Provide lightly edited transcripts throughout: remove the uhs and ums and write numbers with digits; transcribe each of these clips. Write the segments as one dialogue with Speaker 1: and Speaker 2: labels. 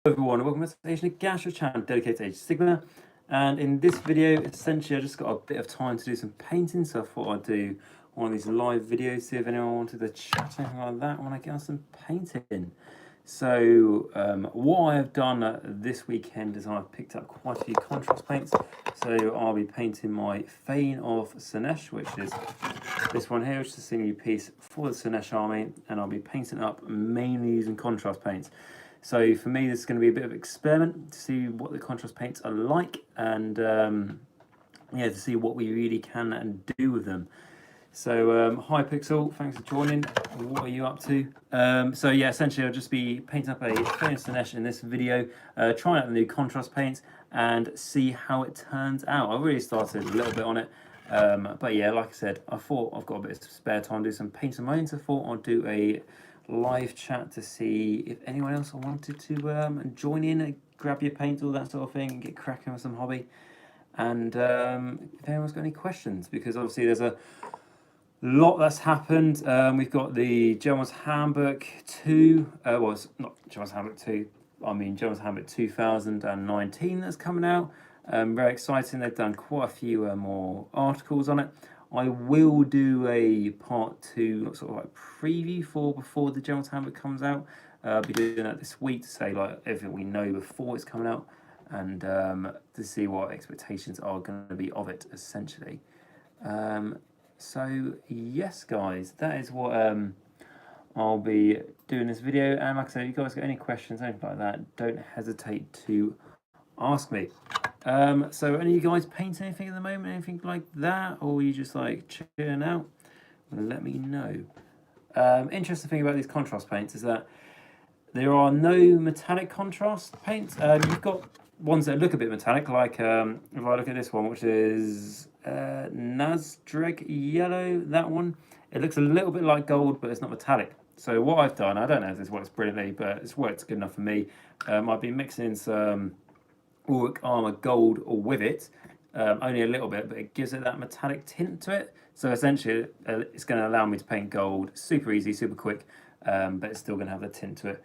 Speaker 1: Everyone, welcome to the Nagash channel dedicated to Age of Sigma. And in this video, essentially, I just got a bit of time to do some painting, so I thought I'd do one of these live videos, see if anyone wanted to chat or anything like that when I get on some painting. So what I've done this weekend is I've picked up quite a few contrast paints. So I'll be painting my Fane of Slanesh, which is this one here, which is a single piece for the Slanesh army, and I'll be painting it up mainly using contrast paints. So for me, this is going to be a bit of an experiment to see what the contrast paints are like, and yeah, to see what we really can and do with them. So hi Pixel, thanks for joining. What are you up to? So yeah, essentially I'll just be painting up a Fane of Slanesh in this video, trying out the new contrast paints and see how it turns out. I've already started a little bit on it, but yeah, like I said, I thought I've got a bit of spare time to do some painting of my own, so I thought I'd do a live chat to see if anyone else wanted to join in, grab your paint, all that sort of thing, and get cracking with some hobby. And if anyone's got any questions, because obviously there's a lot that's happened. We've got the General's Handbook 2, well, it's not General's Handbook 2, I mean General's Handbook 2019 that's coming out. Very exciting. They've done quite a few more articles on it. I will do a part 2 sort of like preview for before the General's Handbook comes out. I'll be doing that this week to say like everything we know before it's coming out, and to see what expectations are going to be of it essentially. So yes guys, that is what I'll be doing this video, and like I said, if you guys got any questions, anything like that, don't hesitate to ask me. So any of you guys paint anything at the moment, anything like that, or are you just like chilling out? Let me know. Interesting thing about these contrast paints is that there are no metallic contrast paints. You've got ones that look a bit metallic, like if I look at this one, which is Nazdreg yellow, that one, it looks a little bit like gold, but it's not metallic. So what I've done, I don't know if this works brilliantly, but it's worked good enough for me. I've been mixing some Auric Armor gold with it, only a little bit, but it gives it that metallic tint to it. So essentially it's going to allow me to paint gold super easy, super quick, but it's still going to have the tint to it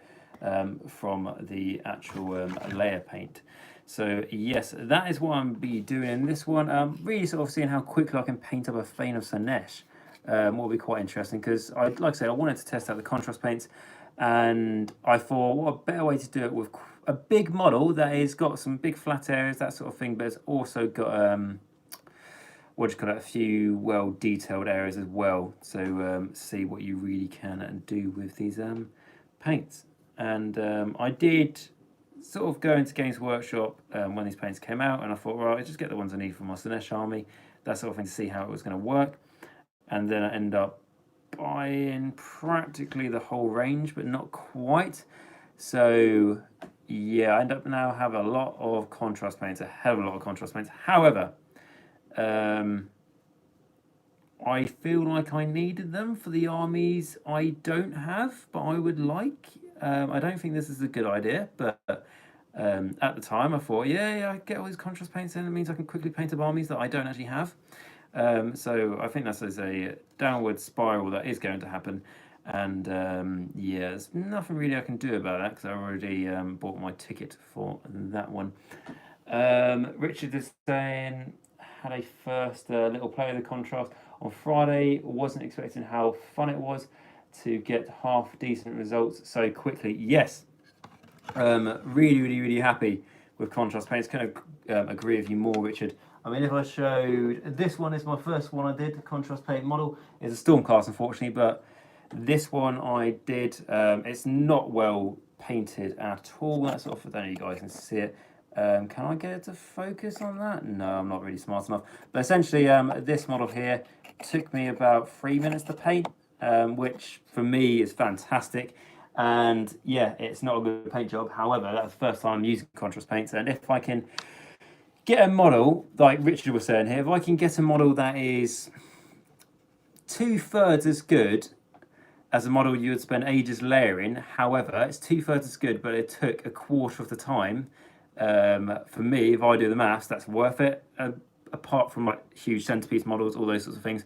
Speaker 1: from the actual layer paint. So yes, that is what I'm be doing in this one. Really sort of seeing how quickly I can paint up a Fane of Slanesh. Will be quite interesting, because like I said, I wanted to test out the contrast paints, and I thought what a better way to do it with a big model that has got some big flat areas, that sort of thing, but it's also got what you call it, a few well detailed areas as well. So see what you really can do with these paints. And I did sort of go into Games Workshop when these paints came out, and I thought, right, just get the ones I need for my Slanesh army, that sort of thing, to see how it was going to work. And then I end up buying practically the whole range, but not quite. So yeah, I end up now have a lot of contrast paints, a hell of a lot of contrast paints. However, I feel like I needed them for the armies I don't have, but I would like. I don't think this is a good idea, but at the time I thought, yeah, I get all these contrast paints in, it means I can quickly paint up armies that I don't actually have. So I think that's a downward spiral that is going to happen, and yeah, there's nothing really I can do about that, because I already bought my ticket for that one. Richard is saying, had a first little play of the contrast on Friday, wasn't expecting how fun it was to get half decent results so quickly. Yes, really happy with contrast paints. Couldn't agree with you more, Richard. I mean, if I showed, this one is my first one I did, the contrast paint model. It's a Stormcast, unfortunately, but this one I did, it's not well painted at all. That's sort of, I don't know if you guys can see it. Can I get it to focus on that? No, I'm not really smart enough. But essentially, this model here took me about 3 minutes to paint, which for me is fantastic. And yeah, it's not a good paint job. However, that's the first time I'm using contrast paints, and if I can get a model, like Richard was saying here, if I can get a model that is 2/3 as good as a model you would spend ages layering, however, it's 2/3 as good, but it took a quarter of the time, for me, if I do the maths, that's worth it. Apart from like huge centerpiece models, all those sorts of things,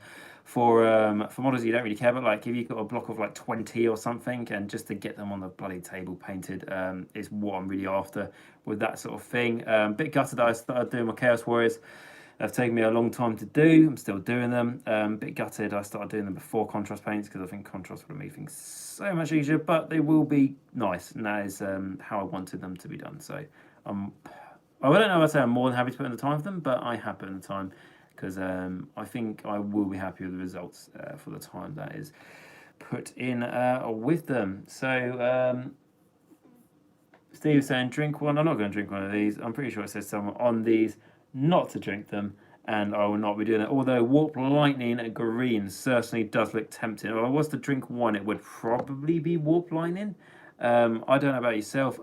Speaker 1: for models you don't really care about, like if you've got a block of like 20 or something, and just to get them on the bloody table painted is what I'm really after with that sort of thing. Bit gutted that I started doing my Chaos Warriors. They've taken me a long time to do. I'm still doing them. Bit gutted I started doing them before contrast paints, because I think contrast would have made things so much easier, but they will be nice, and that is how I wanted them to be done. So I don't know if I'd say I'm more than happy to put in the time for them, but I have put in the time, because I think I will be happy with the results for the time that is put in with them. So Steve's saying drink one. I'm not going to drink one of these. I'm pretty sure it says somewhere on these not to drink them, and I will not be doing it. Although Warp Lightning Green certainly does look tempting. If I was to drink one, it would probably be Warp Lightning. I don't know about yourself.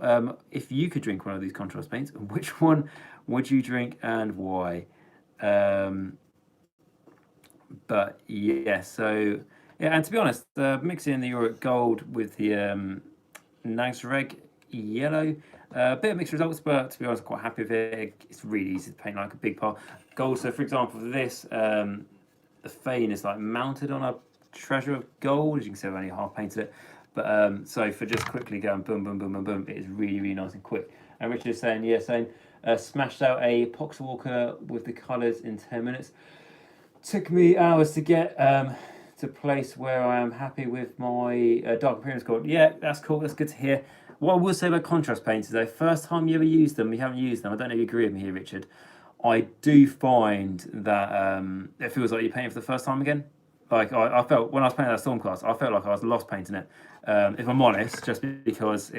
Speaker 1: If you could drink one of these contrast paints, which one would you drink and why? But yeah, so yeah, and to be honest, mixing in the Auric Gold with the Nagash Yellow, bit of mixed results, but to be honest, I'm quite happy with it. It's really easy to paint, like a big part gold. So for example, this the Fane is like mounted on a treasure of gold. As you can see, I've only half painted it. But so for just quickly going boom, boom, boom, boom, boom, it is really, really nice and quick. And Richard is saying, yeah, smashed out a Poxwalker with the colours in 10 minutes. Took me hours to get to place where I am happy with my Dark Imperium score. Yeah, that's cool. That's good to hear. What I will say about contrast paints is though, first time you ever use them, you haven't used them. I don't know if you agree with me here, Richard. I do find that it feels like you're painting for the first time again. Like I felt when I was painting that Stormcast, I felt like I was lost painting it. If I'm honest, just because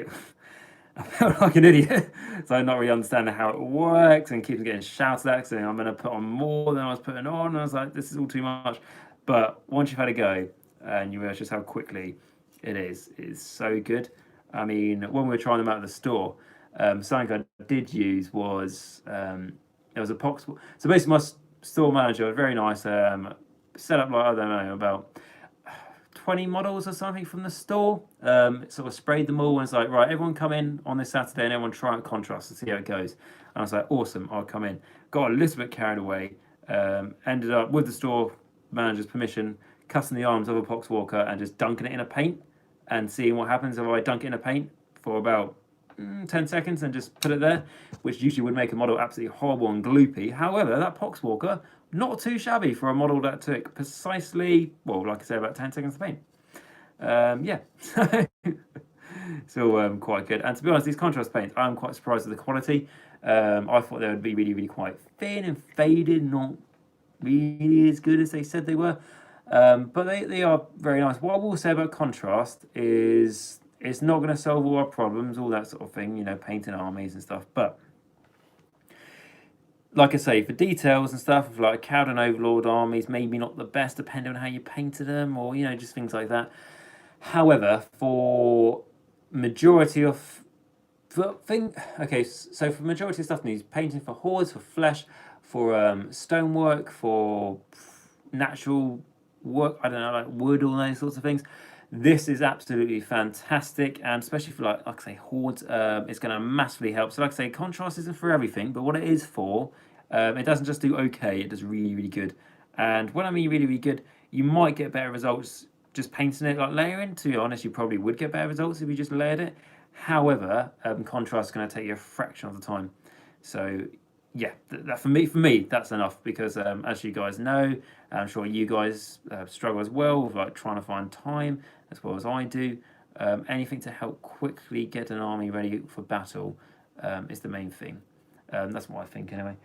Speaker 1: I felt like an idiot. So I'm not really understanding how it works, and keeps getting shouted at, saying I'm going to put on more than I was putting on. And I was like, this is all too much. But once you've had a go, and you realise just how quickly it is so good. I mean, when we were trying them out at the store, something I did use was there was a pox. So basically, my store manager was very nice. Set up like, I don't know, about 20 models or something from the store. Sort of sprayed them all, and it's like, right, everyone come in on this Saturday and everyone try out contrast and see how it goes. And I was like, awesome, I'll come in. Got a little bit carried away. Ended up with the store manager's permission cutting the arms of a Poxwalker and just dunking it in a paint and seeing what happens if I dunk it in a paint for about 10 seconds and just put it there, which usually would make a model absolutely horrible and gloopy. However, that Poxwalker, not too shabby for a model that took precisely, well, like I said, about 10 seconds to paint. Yeah, so quite good. And to be honest, these contrast paints, I'm quite surprised at the quality. I thought they would be really, really quite thin and faded, not really as good as they said they were. But they are very nice. What I will say about contrast is it's not going to solve all our problems, all that sort of thing, you know, painting armies and stuff. But like I say, for details and stuff, like Cowden Overlord armies, maybe not the best depending on how you painted them, or, you know, just things like that. However, for majority of okay, so for majority of stuff needs painting for hordes, for flesh, for stonework, for natural work, I don't know, like wood, all those sorts of things. This is absolutely fantastic, and especially for like I say, hordes, it's going to massively help. So like I say, contrast isn't for everything, but what it is for, it doesn't just do okay, it does really, really good. And when I mean really, really good, you might get better results just painting it, like layering. To be honest, you probably would get better results if you just layered it. However, contrast is going to take you a fraction of the time. So yeah, that for me, that's enough, because as you guys know, I'm sure you guys struggle as well with like trying to find time, as well as I do. Anything to help quickly get an army ready for battle is the main thing. That's what I think anyway.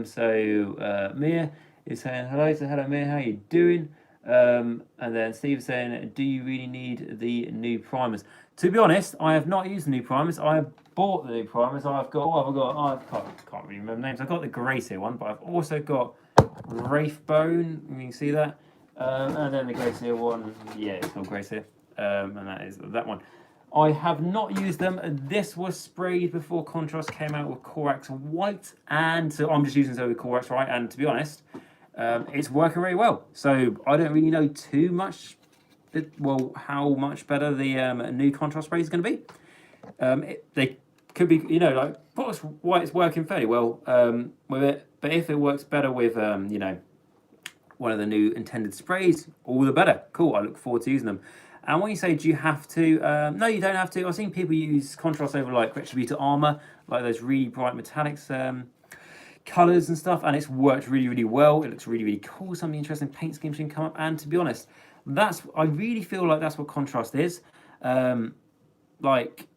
Speaker 1: So Mia is saying hello. So hello Mia, how you doing? And then Steve is saying, do you really need the new primers? To be honest, I have not used the new primers. I have bought the new primers. I can't really remember names. I've got the Gracie one, but I've also got Wraithbone. You can see that. And then the Gracie one, yeah, it's called Gracie. And that is that one. I have not used them. This was sprayed before contrast came out with Corax White, and so I'm just using it with Corax White. And to be honest, it's working really well. So I don't really know too much. How much better the new contrast spray is going to be. They could be, you know, like Corax White is working fairly well with it, but if it works better with, you know, one of the new intended sprays, all the better. Cool, I look forward to using them. And when you say, do you have to? No, you don't have to. I've seen people use contrast over like Retributor armor, like those really bright metallics colours and stuff, and it's worked really, really well. It looks really, really cool. Some interesting paint schemes can come up, and to be honest, I really feel like that's what contrast is. Like,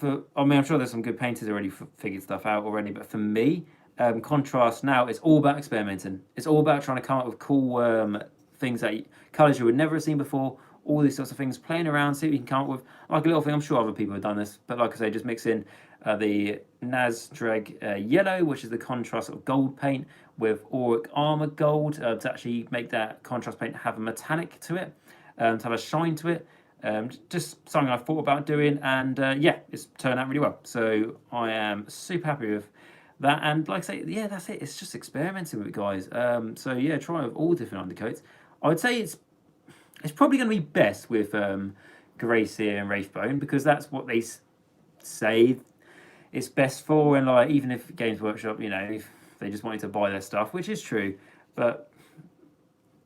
Speaker 1: I'm sure there's some good painters already figured stuff out already, but for me, contrast now it's all about experimenting. It's all about trying to come up with cool things colours you would never have seen before. All these sorts of things, playing around, see what you can come up with. Like a little thing, I'm sure other people have done this, but like I say, just mix in the Nazdreg yellow, which is the contrast of gold paint, with Auric Armor gold to actually make that contrast paint have a metallic to it, to have a shine to it. Just something I thought about doing, and yeah, it's turned out really well. So I am super happy with that. And like I say, yeah, that's it. It's just experimenting with it, guys. So yeah, try with all different undercoats. I would say it's probably going to be best with Grey Seer and Wraithbone, because that's what they say it's best for. And like, even if Games Workshop, you know, if they just wanted to buy their stuff, which is true, but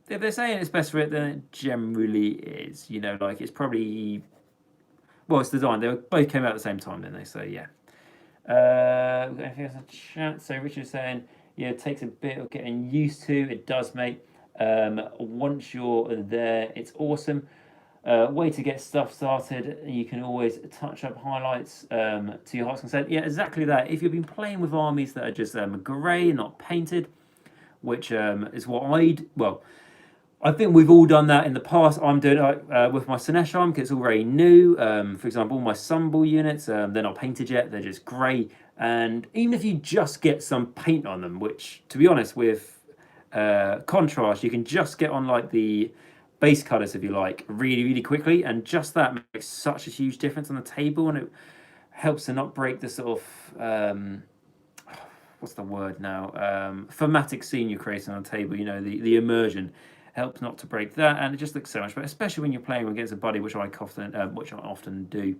Speaker 1: if they're saying it's best for it, then it generally is. You know, like it's probably, well, it's designed. They both came out at the same time, didn't they? So yeah. We've got anything else in the chat? So Richard's saying, yeah, it takes a bit of getting used to. It does, mate. Once you're there, it's awesome. Way to get stuff started. You can always touch up highlights to your heart's content. Yeah, exactly that. If you've been playing with armies that are just grey, not painted, which is what I think we've all done that in the past. I'm doing it with my Sinesh arm because it's all very new. For example, all my Sunball units, they're not painted yet. They're just grey. And even if you just get some paint on them, which, to be honest, with contrast, you can just get on like the base colours, if you like, really, really quickly. And just that makes such a huge difference on the table. And it helps to not break the sort of... what's the word now? Thematic scene you're creating on the table, you know, the immersion. Helps not to break that, and it just looks so much better, especially when you're playing against a buddy, which I often do,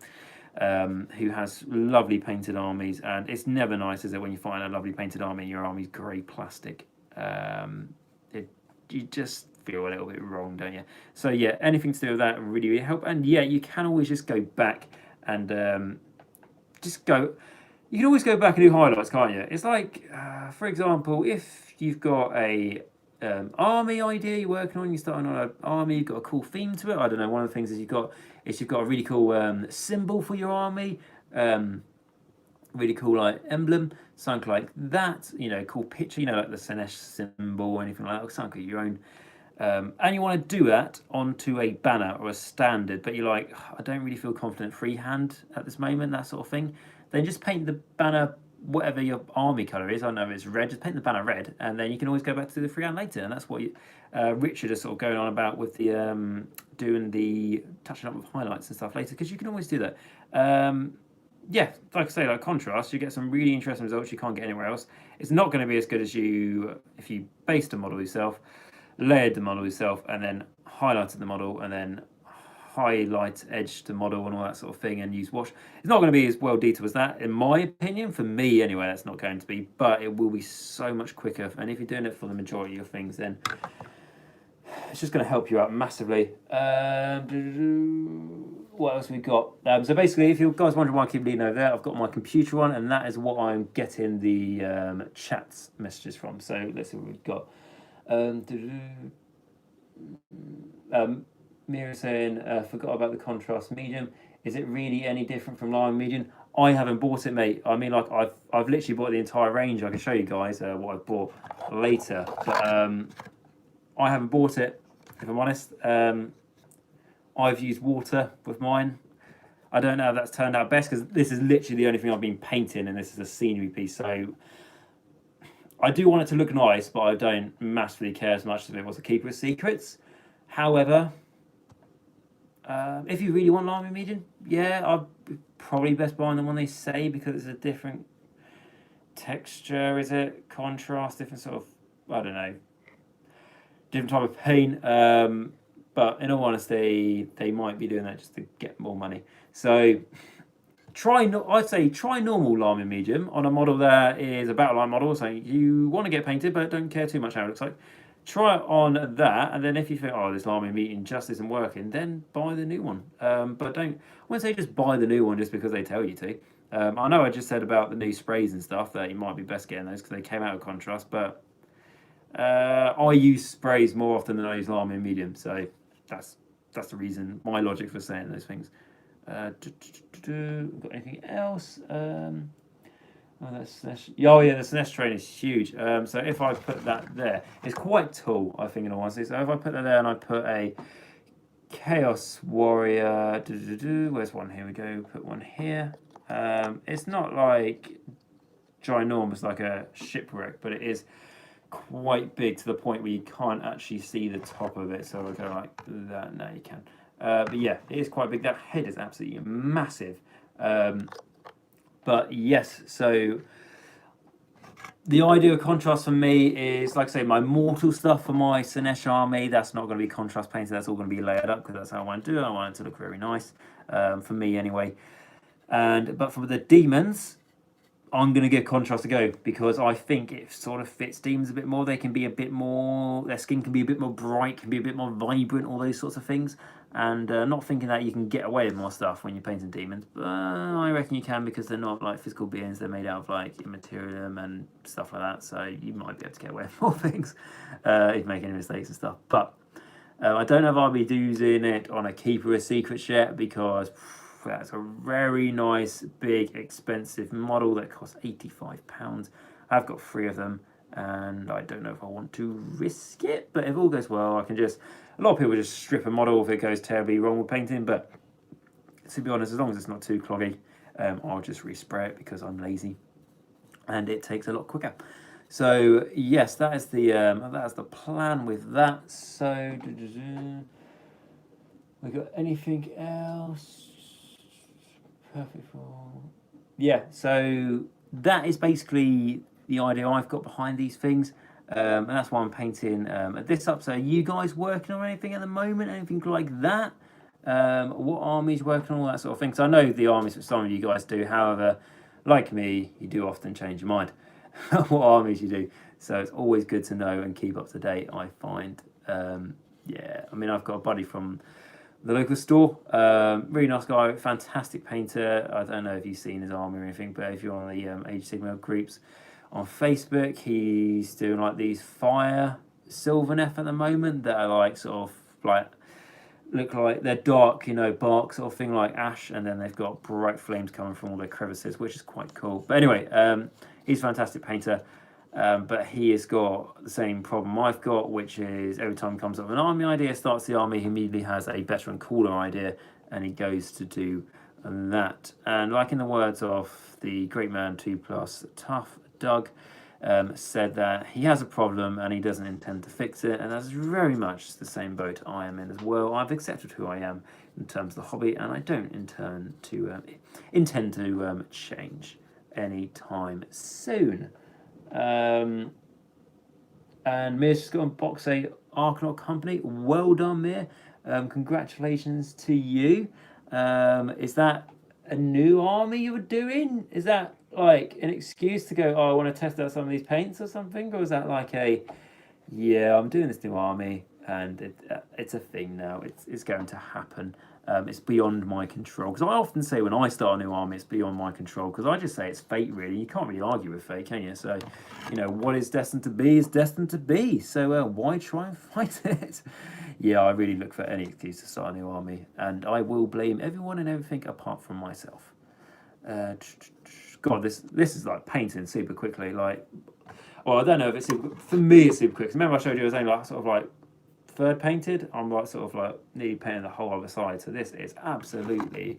Speaker 1: who has lovely painted armies. And it's never nice, is it, when you find a lovely painted army and your army's grey plastic? You just feel a little bit wrong, don't you? So yeah, anything to do with that really, really help. And yeah, you can always just go back and just go. You can always go back and do highlights, can't you? It's like, for example, if you've got a army idea you're working on, you're starting on an army, you've got a cool theme to it. I don't know, one of the things is you've got a really cool symbol for your army, really cool like emblem, something like that, you know, cool picture, you know, like the Sinesh symbol or anything like that, or something your own. And you want to do that onto a banner or a standard, but you're like, I don't really feel confident freehand at this moment, that sort of thing. Then just paint the banner whatever your army colour is. I don't know if it's red, just paint the banner red, and then you can always go back to the freehand later. And that's what Richard is sort of going on about with the doing the touching up with highlights and stuff later, because you can always do that. Yeah, like I say, like contrast, you get some really interesting results you can't get anywhere else. It's not going to be as good as if you based a model yourself, layered the model yourself, and then highlighted the model, and then highlight edge the model and all that sort of thing, and use wash. It's not going to be as well detailed as that, in my opinion. For me anyway, that's not going to be, but it will be so much quicker. And if you're doing it for the majority of things, then it's just going to help you out massively. What else we got? So basically, if you guys wondering why I keep leaning over there, I've got my computer on, and that is what I'm getting the chat messages from. So let's see what we've got. Mira saying, forgot about the contrast medium. Is it really any different from lime medium? I haven't bought it, mate. I mean, like I've literally bought the entire range. I can show you guys what I bought later, but I haven't bought it, if I'm honest. I've used water with mine. I don't know if that's turned out best, because this is literally the only thing I've been painting, and this is a scenery piece. So I do want it to look nice, but I don't massively care as much as if it was a keeper of secrets. However, if you really want lime medium, yeah, I'd probably best buying the one they say, because it's a different texture, is it? Contrast, different sort of, I don't know, different type of paint. But in all honesty, they might be doing that just to get more money. So I'd say try normal lime medium on a model that is a battle line model. So you want to get painted, but don't care too much how it looks like. try it on that, and then if you think, oh, this army meeting just isn't working, then buy the new one. But don't, I wouldn't say just buy the new one just because they tell you to. I know I just said about the new sprays and stuff that you might be best getting those because they came out of contrast, but I use sprays more often than I use army and medium, so that's the reason, my logic for saying those things. Got anything else? Oh, oh yeah, the SNES train is huge. So if I put that there, it's quite tall, I think, in all honesty. So if I put that there and I put a Chaos Warrior, where's one? Here we go. Put one here. It's not like ginormous like a shipwreck, but it is quite big to the point where you can't actually see the top of it. So we'll go like that. Now you can. But yeah, it is quite big. That head is absolutely massive. But yes, so the idea of contrast for me is, like I say, my mortal stuff for my Sinesh army, that's not going to be contrast painted, that's all going to be layered up because that's how I want to do it. I want it to look very nice, for me anyway. But for the demons, I'm going to give contrast a go because I think it sort of fits demons a bit more. They can be a bit more, their skin can be a bit more bright, can be a bit more vibrant, all those sorts of things. And not thinking that you can get away with more stuff when you're painting demons, but I reckon you can because they're not like physical beings. They're made out of like immaterium and stuff like that, so you might be able to get away with more things if you make any mistakes and stuff. But I don't know if I'll be using it on a Keeper of Secrets yet because that's a very nice, big, expensive model that costs £85. I've got 3 of them, and I don't know if I want to risk it, but if all goes well, I can just... A lot of people just strip a model if it goes terribly wrong with painting, but to be honest, as long as it's not too cloggy, I'll just respray it because I'm lazy, and it takes a lot quicker. So yes, that is the plan with that. So we got anything else? Perfect for... Yeah, so that is basically the idea I've got behind these things. And that's why I'm painting this up. So are you guys working on anything at the moment? Anything like that? What armies working on, all that sort of thing? Because I know the armies that some of you guys do. However, like me, you do often change your mind what armies you do. So it's always good to know and keep up to date, I find. Yeah, I mean, I've got a buddy from the local store. Really nice guy, fantastic painter. I don't know if you've seen his army or anything, but if you're on the Age Sigma groups on Facebook, he's doing like these fire Sylvaneth at the moment that are like sort of like look like they're dark, bark sort of thing like ash, and then they've got bright flames coming from all their crevices, which is quite cool. But anyway, he's a fantastic painter, but he has got the same problem I've got, which is every time he comes up with an army idea, starts the army, he immediately has a better and cooler idea, and he goes to do that. And like in the words of the great man 2+ Tough, Doug, said that he has a problem and he doesn't intend to fix it, and that's very much the same boat I am in as well. I've accepted who I am in terms of the hobby, and I don't intend to change anytime soon. And Mir's just got on box a Archnaut company. Well done, Mir. Congratulations to you. Is that a new army you were doing? Is that like an excuse to go, oh, I want to test out some of these paints or something? Or is that like yeah, I'm doing this new army and it's a thing now. It's going to happen. It's beyond my control. Because I often say when I start a new army, it's beyond my control. Because I just say it's fate, really. You can't really argue with fate, can you? So, what is destined to be is destined to be. So why try and fight it? Yeah, I really look for any excuse to start a new army. And I will blame everyone and everything apart from myself. God, this is like painting super quickly. Like, well, I don't know if it's super, for me it's super quick. Remember I showed you I was only like sort of like third painted. I'm like sort of like nearly painting the whole other side. So this is absolutely,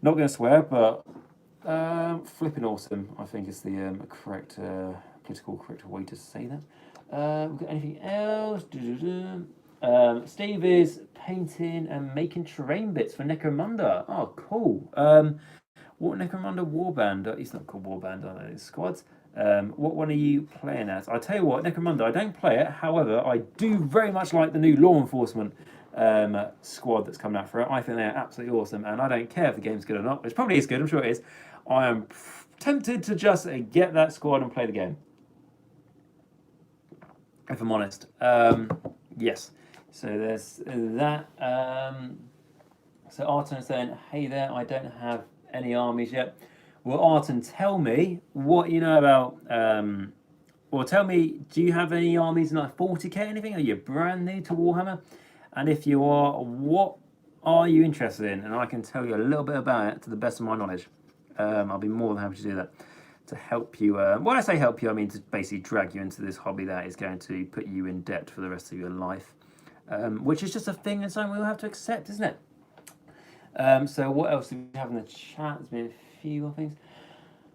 Speaker 1: not going to swear, but flipping awesome. I think is the correct political correct way to say that. We've got anything else? Steve is painting and making terrain bits for Necromunda. Oh, cool. What Necromunda warband? It's not called warband, are they? It's squads. What one are you playing as? I tell you what, Necromunda, I don't play it. However, I do very much like the new law enforcement squad that's coming out for it. I think they're absolutely awesome, and I don't care if the game's good or not, which probably is good, I'm sure it is. I am tempted to just get that squad and play the game. if I'm honest. Yes. So there's that. So Arton is saying, hey there, I don't have any armies yet. Well, Arton, tell me what you know about. Well, tell me, do you have any armies in like 40k, anything? Are you brand new to Warhammer? And if you are, what are you interested in? And I can tell you a little bit about it to the best of my knowledge. I'll be more than happy to do that to help you. When I say help you, I mean to basically drag you into this hobby that is going to put you in debt for the rest of your life, which is just a thing and something we'll have to accept, isn't it? So what else do we have in the chat? There's been a few more things.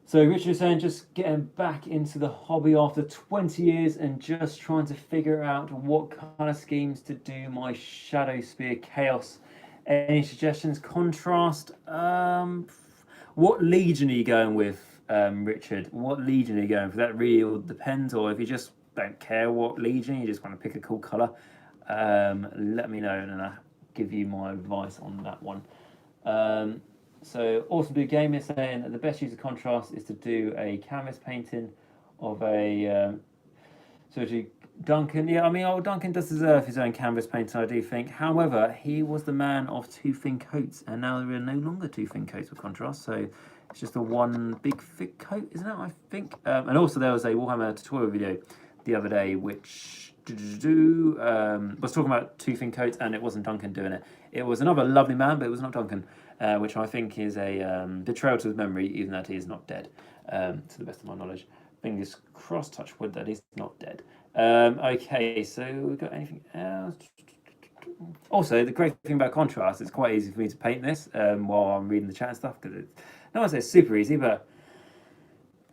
Speaker 1: So Richard is saying, just getting back into the hobby after 20 years and just trying to figure out what kind of schemes to do my Shadow Spear Chaos. Any suggestions? Contrast? What Legion are you going with, Richard? What Legion are you going for? That really all depends, or if you just don't care what Legion, you just want to pick a cool colour, let me know and I'll give you my advice on that one. So Awesome Blue Game is saying that the best use of contrast is to do a canvas painting of a so to Duncan. Yeah, I mean, Duncan does deserve his own canvas painting, I do think. However, he was the man of two thin coats, and now there are no longer two thin coats with contrast. So it's just a one big thick coat, isn't it? I think. And also there was a Warhammer tutorial video the other day which was talking about two thin coats, and it wasn't Duncan doing it. It was another lovely man, but it was not Duncan. Which I think is a betrayal to his memory, even that he is not dead, to the best of my knowledge. Fingers crossed, touch wood, that he's not dead. Okay, so we've got anything else? Also, the great thing about contrast, it's quite easy for me to paint this while I'm reading the chat and stuff, because no one says it's super easy, but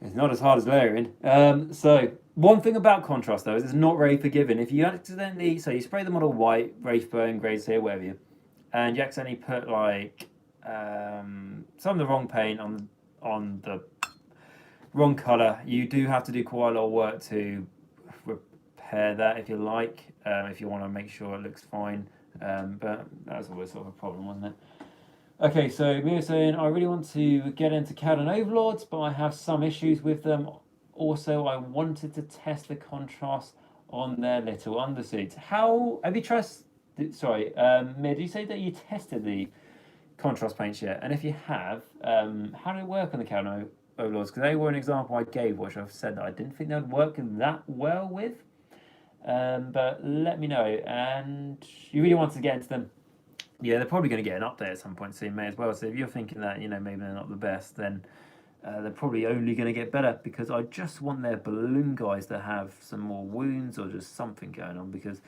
Speaker 1: it's not as hard as layering. So one thing about contrast, though, is it's not very forgiving. If you accidentally, so you spray the model white, Wraithbone, Grayspear, whatever you, and you accidentally put like some of the wrong paint on the wrong colour, you do have to do quite a lot of work to repair that, if you like, if you want to make sure it looks fine. But that's always sort of a problem, wasn't it? Okay, so Mia saying, I really want to get into Cowden Overlords, but I have some issues with them. Also, I wanted to test the contrast on their little undersuits. How have you tried? Sorry, Mia, did you say that you tested the contrast paints yet? And if you have, how did it work on the Cowden Overlords? Because they were an example I gave, which I've said that I didn't think they would work that well with. But let me know. And you really want to get into them. Yeah, they're probably going to get an update at some point soon, may as well. So if you're thinking that, maybe they're not the best, then they're probably only going to get better, because I just want their balloon guys to have some more wounds or just something going on, because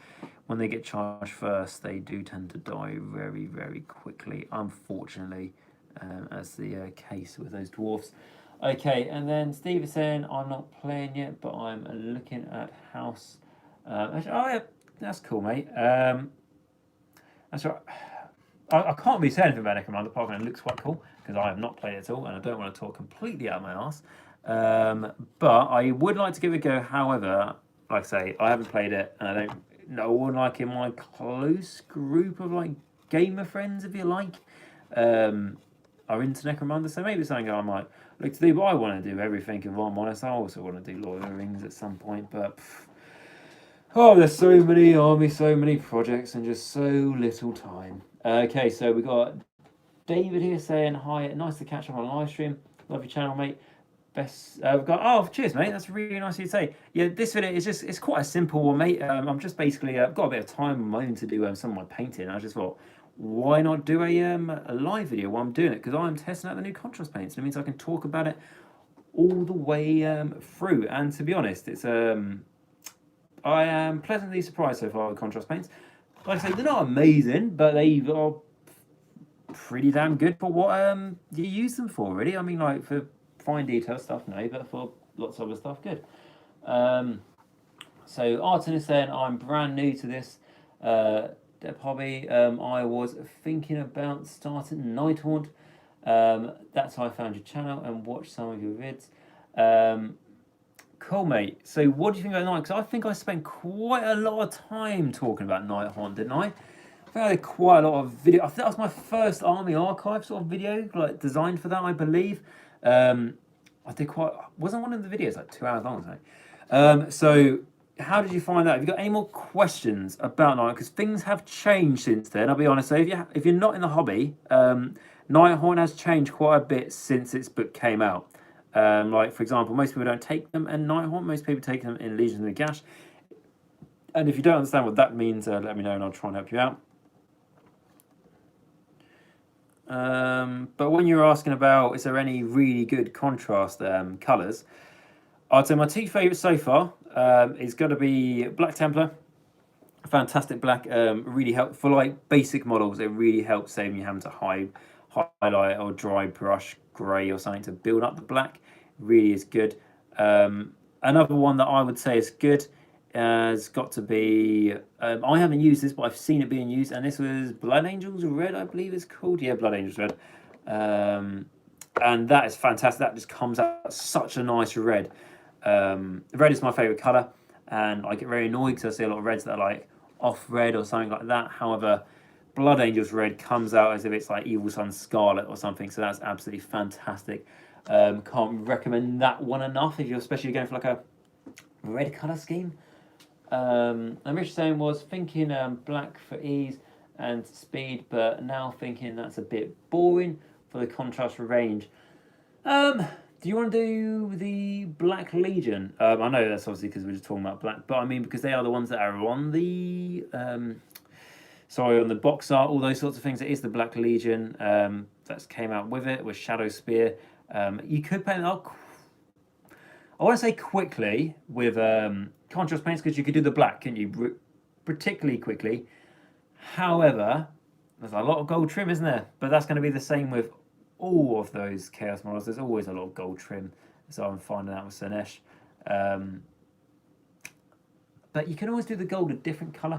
Speaker 1: when they get charged first, they do tend to die very, very quickly, unfortunately, as the case with those dwarfs. Okay, and then Steve is saying, I'm not playing yet, but I'm looking at House. Actually, oh, yeah, that's cool, mate. That's right. I can't really say anything about Necromunda apart from it looks quite cool, because I have not played it at all and I don't want to talk completely out of my arse. But I would like to give it a go. However, like I say, I haven't played it and I don't know one like in my close group of like gamer friends, if you like, are into Necromunda. So maybe it's something I might look to do. But I want to do everything, if I'm honest. I also want to do Lord of the Rings at some point, but oh, there's so many armies, so many projects, and just so little time. Okay, so we got David here saying, hi, nice to catch up on a live stream. Love your channel, mate. Best, we've got, oh, cheers, mate. That's really nice of you to say. Yeah, this video is just, it's quite a simple one, mate. I'm just basically, I've got a bit of time of my own to do some of my painting. I just thought, why not do a live video while I'm doing it? Because I'm testing out the new contrast paints. And it means I can talk about it all the way through. And to be honest, it's I am pleasantly surprised so far with contrast paints. Like I say, they're not amazing, but they are pretty damn good for what you use them for, really. I mean, like, for fine detail stuff, no, but for lots of other stuff, good. So Arton is saying, I'm brand new to this hobby. I was thinking about starting Nighthaunt. That's how I found your channel and watched some of your vids. Cool, mate. So what do you think about Night? Because I think I spent quite a lot of time talking about Nighthaunt, didn't I? I think I did quite a lot of video. I think that was my first Army Archive sort of video, like designed for that, I believe. I did quite. Wasn't one of the videos like 2 hours long or something? So how did you find out? Have you got any more questions about Nighthorn? Because things have changed since then. I'll be honest. So if you're not in the hobby, Nighthorn has changed quite a bit since its book came out. Like for example, most people don't take them in Nighthorn. Most people take them in Legion of Nagash. And if you don't understand what that means, let me know and I'll try and help you out. But when you're asking about is there any really good contrast colours, I'd say my two favourites so far is going to be Black Templar. Fantastic black, really help for like basic models. It really helps saving you having to highlight or dry brush grey or something to build up the black. Really is good. Another one that I would say is good has got to be. I haven't used this, but I've seen it being used, and this was Blood Angels Red, I believe it's called. Yeah, Blood Angels Red. And that is fantastic. That just comes out such a nice red. Red is my favourite colour, and I get very annoyed because I see a lot of reds that are like off red or something like that. However, Blood Angels Red comes out as if it's like Evil Sun Scarlet or something, so that's absolutely fantastic. Can't recommend that one enough if you're especially going for like a red colour scheme. And Rich saying was thinking black for ease and speed, but now thinking that's a bit boring for the contrast range. Do you want to do the Black Legion? I know that's obviously because we're just talking about black, but I mean because they are the ones that are on the on the box art, all those sorts of things. It is the Black Legion that came out with it, with Shadow Spear. You could paint it I want to say quickly with contrast paints because you could do the black, couldn't you? Particularly quickly. However, there's a lot of gold trim, isn't there? But that's going to be the same with all of those Chaos models. There's always a lot of gold trim, so I'm finding out with Sanesh. But you can always do the gold a different colour.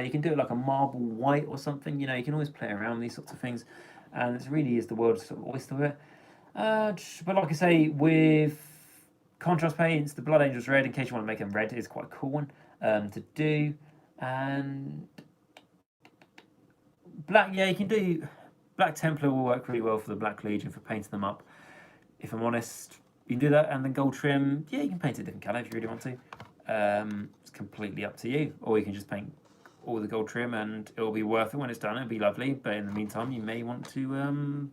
Speaker 1: You can do it like a marble white or something. You know, you can always play around these sorts of things, and it really is the world's sort of oyster with it. But like I say, with contrast paints, the Blood Angels Red, in case you want to make them red, is quite a cool one to do. And black, yeah, you can do. Black Templar will work really well for the Black Legion for painting them up. If I'm honest, you can do that, and then gold trim, yeah, you can paint a different colour if you really want to. It's completely up to you, or you can just paint all the gold trim, and it'll be worth it when it's done. It'll be lovely, but in the meantime, you may want to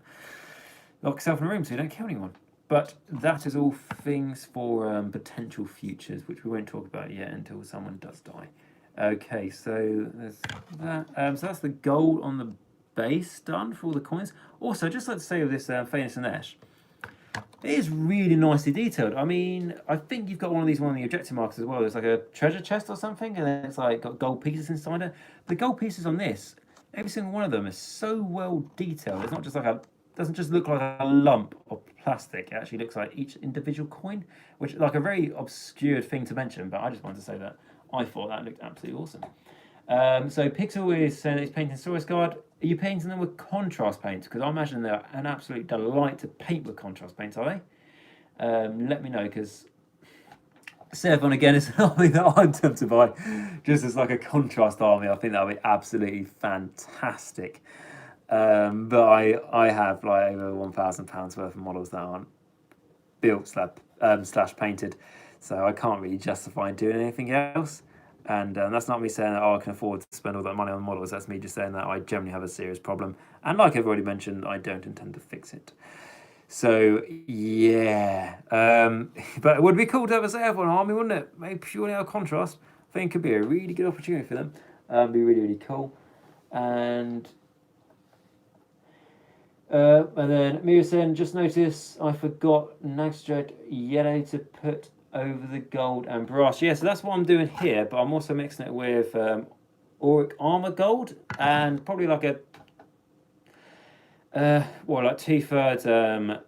Speaker 1: lock yourself in a room so you don't kill anyone. But that is all things for potential futures, which we won't talk about yet until someone does die. Okay, so there's that. So that's the gold on the base done for all the coins. Also, just like to say with this Famous Sanesh, it is really nicely detailed. I mean, I think you've got one of these on the objective markers as well. There's like a treasure chest or something, and then it's like got gold pieces inside it. The gold pieces on this, every single one of them is so well detailed. It's not just like doesn't just look like a lump of plastic. It actually looks like each individual coin, which is like a very obscure thing to mention, but I just wanted to say that I thought that looked absolutely awesome. So Pixel is saying that he's painting Saurus Guard. Are you painting them with contrast paints? Because I imagine they're an absolute delight to paint with contrast paints, are they? Let me know, because Seven again is an army that I'm tempted by, just as like a contrast army. I think that would be absolutely fantastic. But I have like over £1,000 worth of models that aren't built slash painted, so I can't really justify doing anything else. And that's not me saying that I can afford to spend all that money on models. That's me just saying that I generally have a serious problem, and like I've already mentioned, I don't intend to fix it. So yeah, but it would be cool to have a set up on army, wouldn't it? Maybe purely out of contrast. I think it could be a really good opportunity for them. Be really, really cool. And then Mia saying, just notice I forgot Nagash yellow to put over the gold and brass. Yeah, so that's what I'm doing here, but I'm also mixing it with auric armor gold and probably like a like 2/3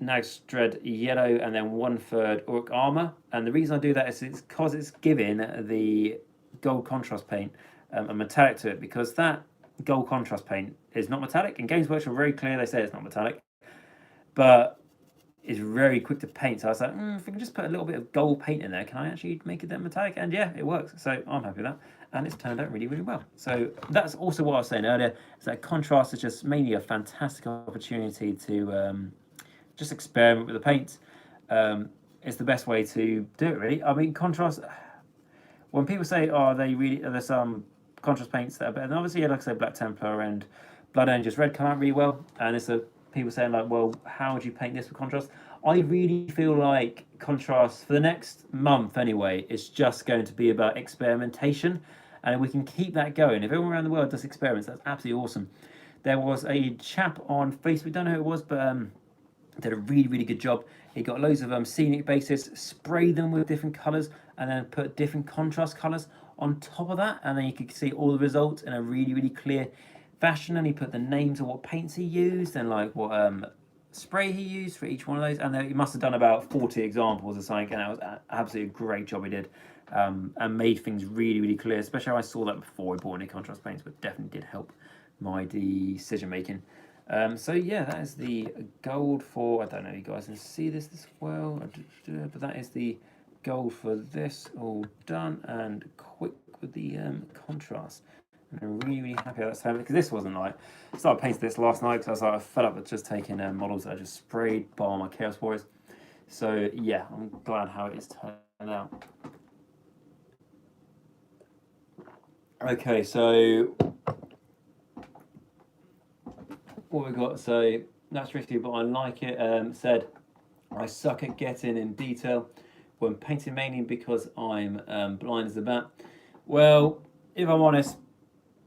Speaker 1: Nagash yellow and then 1/3 auric armor. And the reason I do that is it's because it's giving the gold contrast paint a metallic to it, because that gold contrast paint is not metallic. In Games Workshop, very clear they say it's not metallic, but it's very quick to paint. So I was like, if I can just put a little bit of gold paint in there, can I actually make it that metallic? And yeah, it works. So I'm happy with that, and it's turned out really, really well. So that's also what I was saying earlier, is that contrast is just mainly a fantastic opportunity to just experiment with the paint. It's the best way to do it, really. I mean, contrast, when people say, "Oh, there's some contrast paints that are better," and obviously, like I said, Black Templar and Blood Angels Red come out really well, and it's people saying like, "Well, how would you paint this with contrast?" I really feel like contrast for the next month anyway, it's just going to be about experimentation, and we can keep that going. If everyone around the world does experiments, that's absolutely awesome. There was a chap on Facebook, don't know who it was, but did a really, really good job. He got loads of scenic bases, sprayed them with different colours, and then put different contrast colours on top of that, and then you could see all the results in a really, really clear fashion. And he put the names of what paints he used and like what spray he used for each one of those. And then he must have done about 40 examples or something, and that was absolutely a great job he did. And made things really, really clear. Especially I saw that before I bought any contrast paints, but definitely did help my decision making. So yeah, that is the gold for, I don't know if you guys can see this well, but that is the gold for this all done and quick with the contrast. And I'm really, really happy that's happened because this wasn't like, I started painting this last night because I was like, I fed up with just taking models that I just sprayed by my Chaos Warriors. So yeah, I'm glad how it is turned out. Okay, so what we got? So that's risky, but I like it. Said I suck at getting in detail when painting, mainly because I'm blind as a bat. Well, if I'm honest,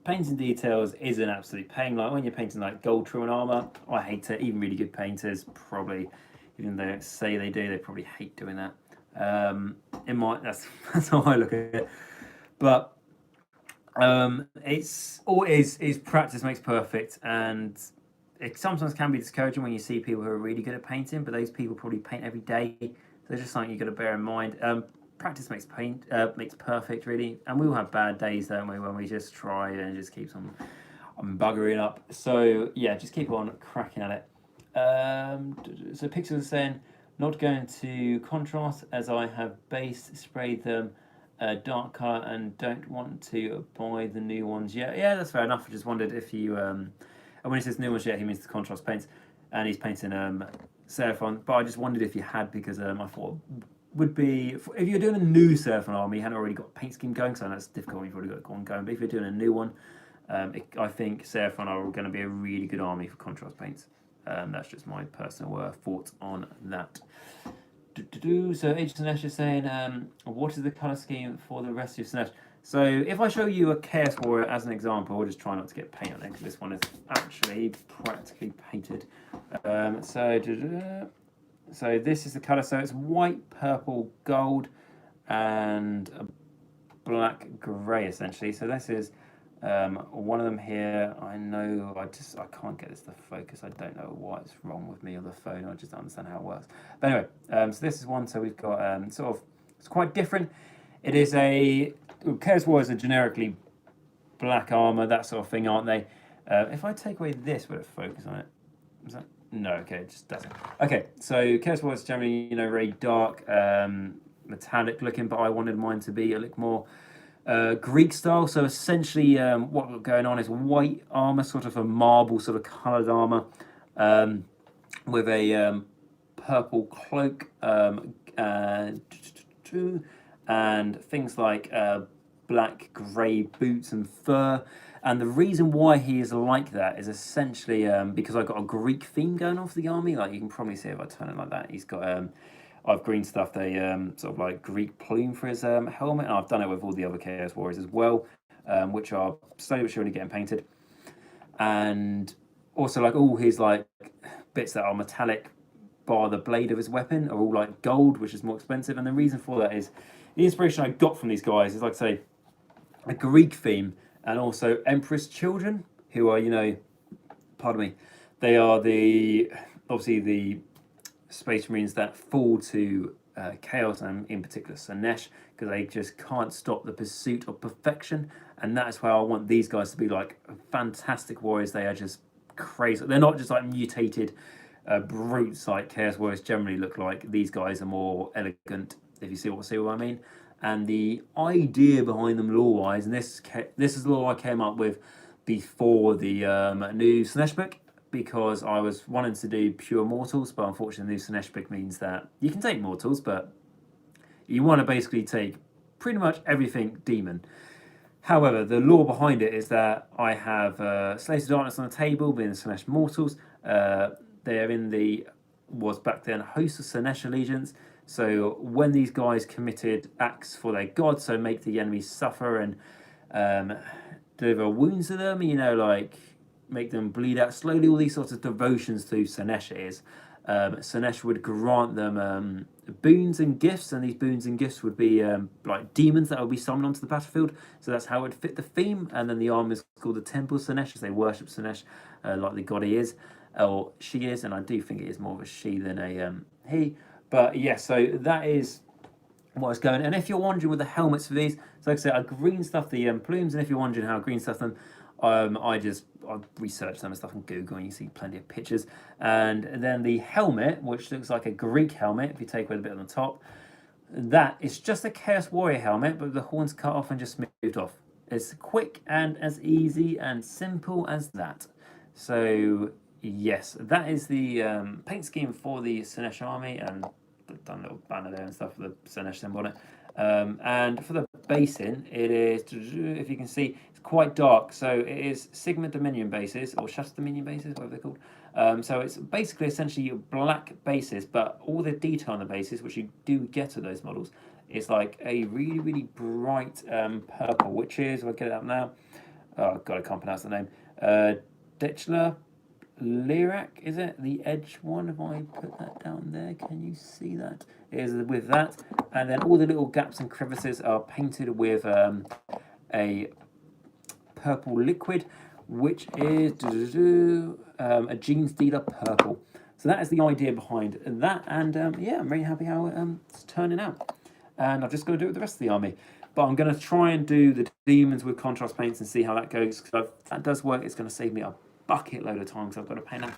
Speaker 1: painting details is an absolute pain. Like when you're painting like gold trim and armor, I hate it. Even really good painters probably, even though they say they do, they probably hate doing that. That's how I look at it. But it's all is practice makes perfect, and it sometimes can be discouraging when you see people who are really good at painting, but those people probably paint every day. So it's just something you've got to bear in mind. Practice makes makes perfect, really, and we all have bad days, don't we, when we just try and it just keeps on buggering up. So yeah, just keep on cracking at it. So Pixels is saying not going to contrast as I have base sprayed them dark colour and don't want to buy the new ones yet. Yeah, that's fair enough. I just wondered if you and when he says new ones yet, he means the contrast paints, and he's painting Seraphon. But I just wondered if you had, because I thought would be if you're doing a new Seraphon army, you hadn't already got paint scheme going, so that's difficult. You've already got one going. But if you're doing a new one, I think Seraphon are going to be a really good army for contrast paints. That's just my personal thoughts on that. So Age Sinesh is saying, what is the colour scheme for the rest of Sinesh? So if I show you a Chaos Warrior as an example, we'll just try not to get paint on it because this one is actually practically painted. So this is the colour. So it's white, purple, gold, and a black grey essentially. So this is one of them here. I know I can't get this to focus. I don't know what's wrong with me on the phone. I just don't understand how it works. But anyway, so this is one. So we've got sort of, it's quite different. It is Chaos Warriors are generically black armor, that sort of thing, aren't they? If I take away this, will it focus on it? Is that? No, okay, it just doesn't. Okay, so Chaos Warriors generally, very dark, metallic looking, but I wanted mine to be a little more Greek style. So essentially, what we're going on is white armor, sort of a marble sort of coloured armor, with a purple cloak, and things like black grey boots and fur. And the reason why he is like that is essentially because I've got a Greek theme going on for the army. Like you can probably see if I turn it like that. He's got I've green stuffed a sort of like Greek plume for his helmet, and I've done it with all the other Chaos Warriors as well, which are slowly but surely getting painted. And also like all his like bits that are metallic bar the blade of his weapon are all like gold, which is more expensive. And the reason for that is the inspiration I got from these guys is, like I say, a Greek theme, and also Empress children, who are, pardon me, they are obviously the Space Marines that fall to Chaos, and in particular Sinesh, because they just can't stop the pursuit of perfection. And that is why I want these guys to be like fantastic warriors. They are just crazy. They're not just like mutated brutes like Chaos Warriors generally look like. These guys are more elegant, if you see what I mean. And the idea behind them lore-wise, and this is lore I came up with before the new Sinesh book, because I was wanting to do pure mortals, but unfortunately the new Sinesh book means that you can take mortals, but you want to basically take pretty much everything demon. However, the lore behind it is that I have Slaves of Darkness on the table, being the Slanesh Mortals. They're in the, was back then, host of Slanesh allegiance. So when these guys committed acts for their god, so make the enemies suffer and deliver wounds to them, like make them bleed out slowly, all these sorts of devotions to Slanesh is. Slanesh would grant them boons and gifts, and these boons and gifts would be like demons that would be summoned onto the battlefield. So that's how it would fit the theme. And then the army is called the Temple of Slanesh, as they worship Slanesh like the god he is, or she is, and I do think it is more of a she than a he. But yeah, so that is what's going. And if you're wondering with the helmets for these, so like I said, I green stuff the plumes, and if you're wondering how I green stuff them, I researched them and stuff on Google, and you see plenty of pictures. And then the helmet, which looks like a Greek helmet, if you take away the bit on the top, that is just a Chaos Warrior helmet, but the horns cut off and just smoothed off. It's quick and as easy and simple as that. So yes, that is the paint scheme for the Slanesh army, and I've done a little banner there and stuff with the Slanesh symbol on it. And for the basin, it is, if you can see, it's quite dark. So it is Sigma Dominion bases, or Shasta Dominion bases, whatever they're called. So it's basically essentially black bases, but all the detail on the bases, which you do get to those models, is like a really, really bright purple, which is, I'll get it up now. Oh, God, I can't pronounce the name. Dechler Lyrac, is it? The edge one, if I put that down there, can you see that? It is with that. And then all the little gaps and crevices are painted with a purple liquid, which is a Jeans Dealer purple. So that is the idea behind that. And yeah, I'm really happy how it's turning out. And I've just got to do it with the rest of the army. But I'm going to try and do the demons with contrast paints and see how that goes. Because if that does work, it's going to save me a bucket load of time, because I've got to paint a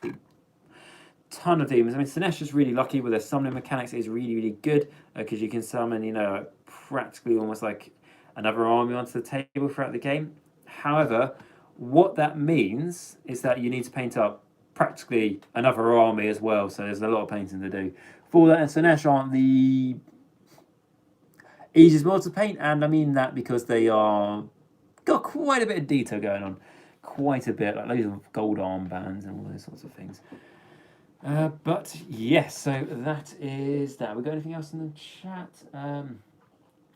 Speaker 1: ton of demons. I mean, Slanesh is really lucky with their summoning mechanics. Is really, really good, because you can summon, practically almost like another army onto the table throughout the game. However, what that means is that you need to paint up practically another army as well. So there's a lot of painting to do for that. And Slanesh aren't the easiest models to paint, and I mean that because they are got quite a bit of detail going on. Quite a bit, like loads of gold armbands and all those sorts of things. But yes, so that is that. We got anything else in the chat? And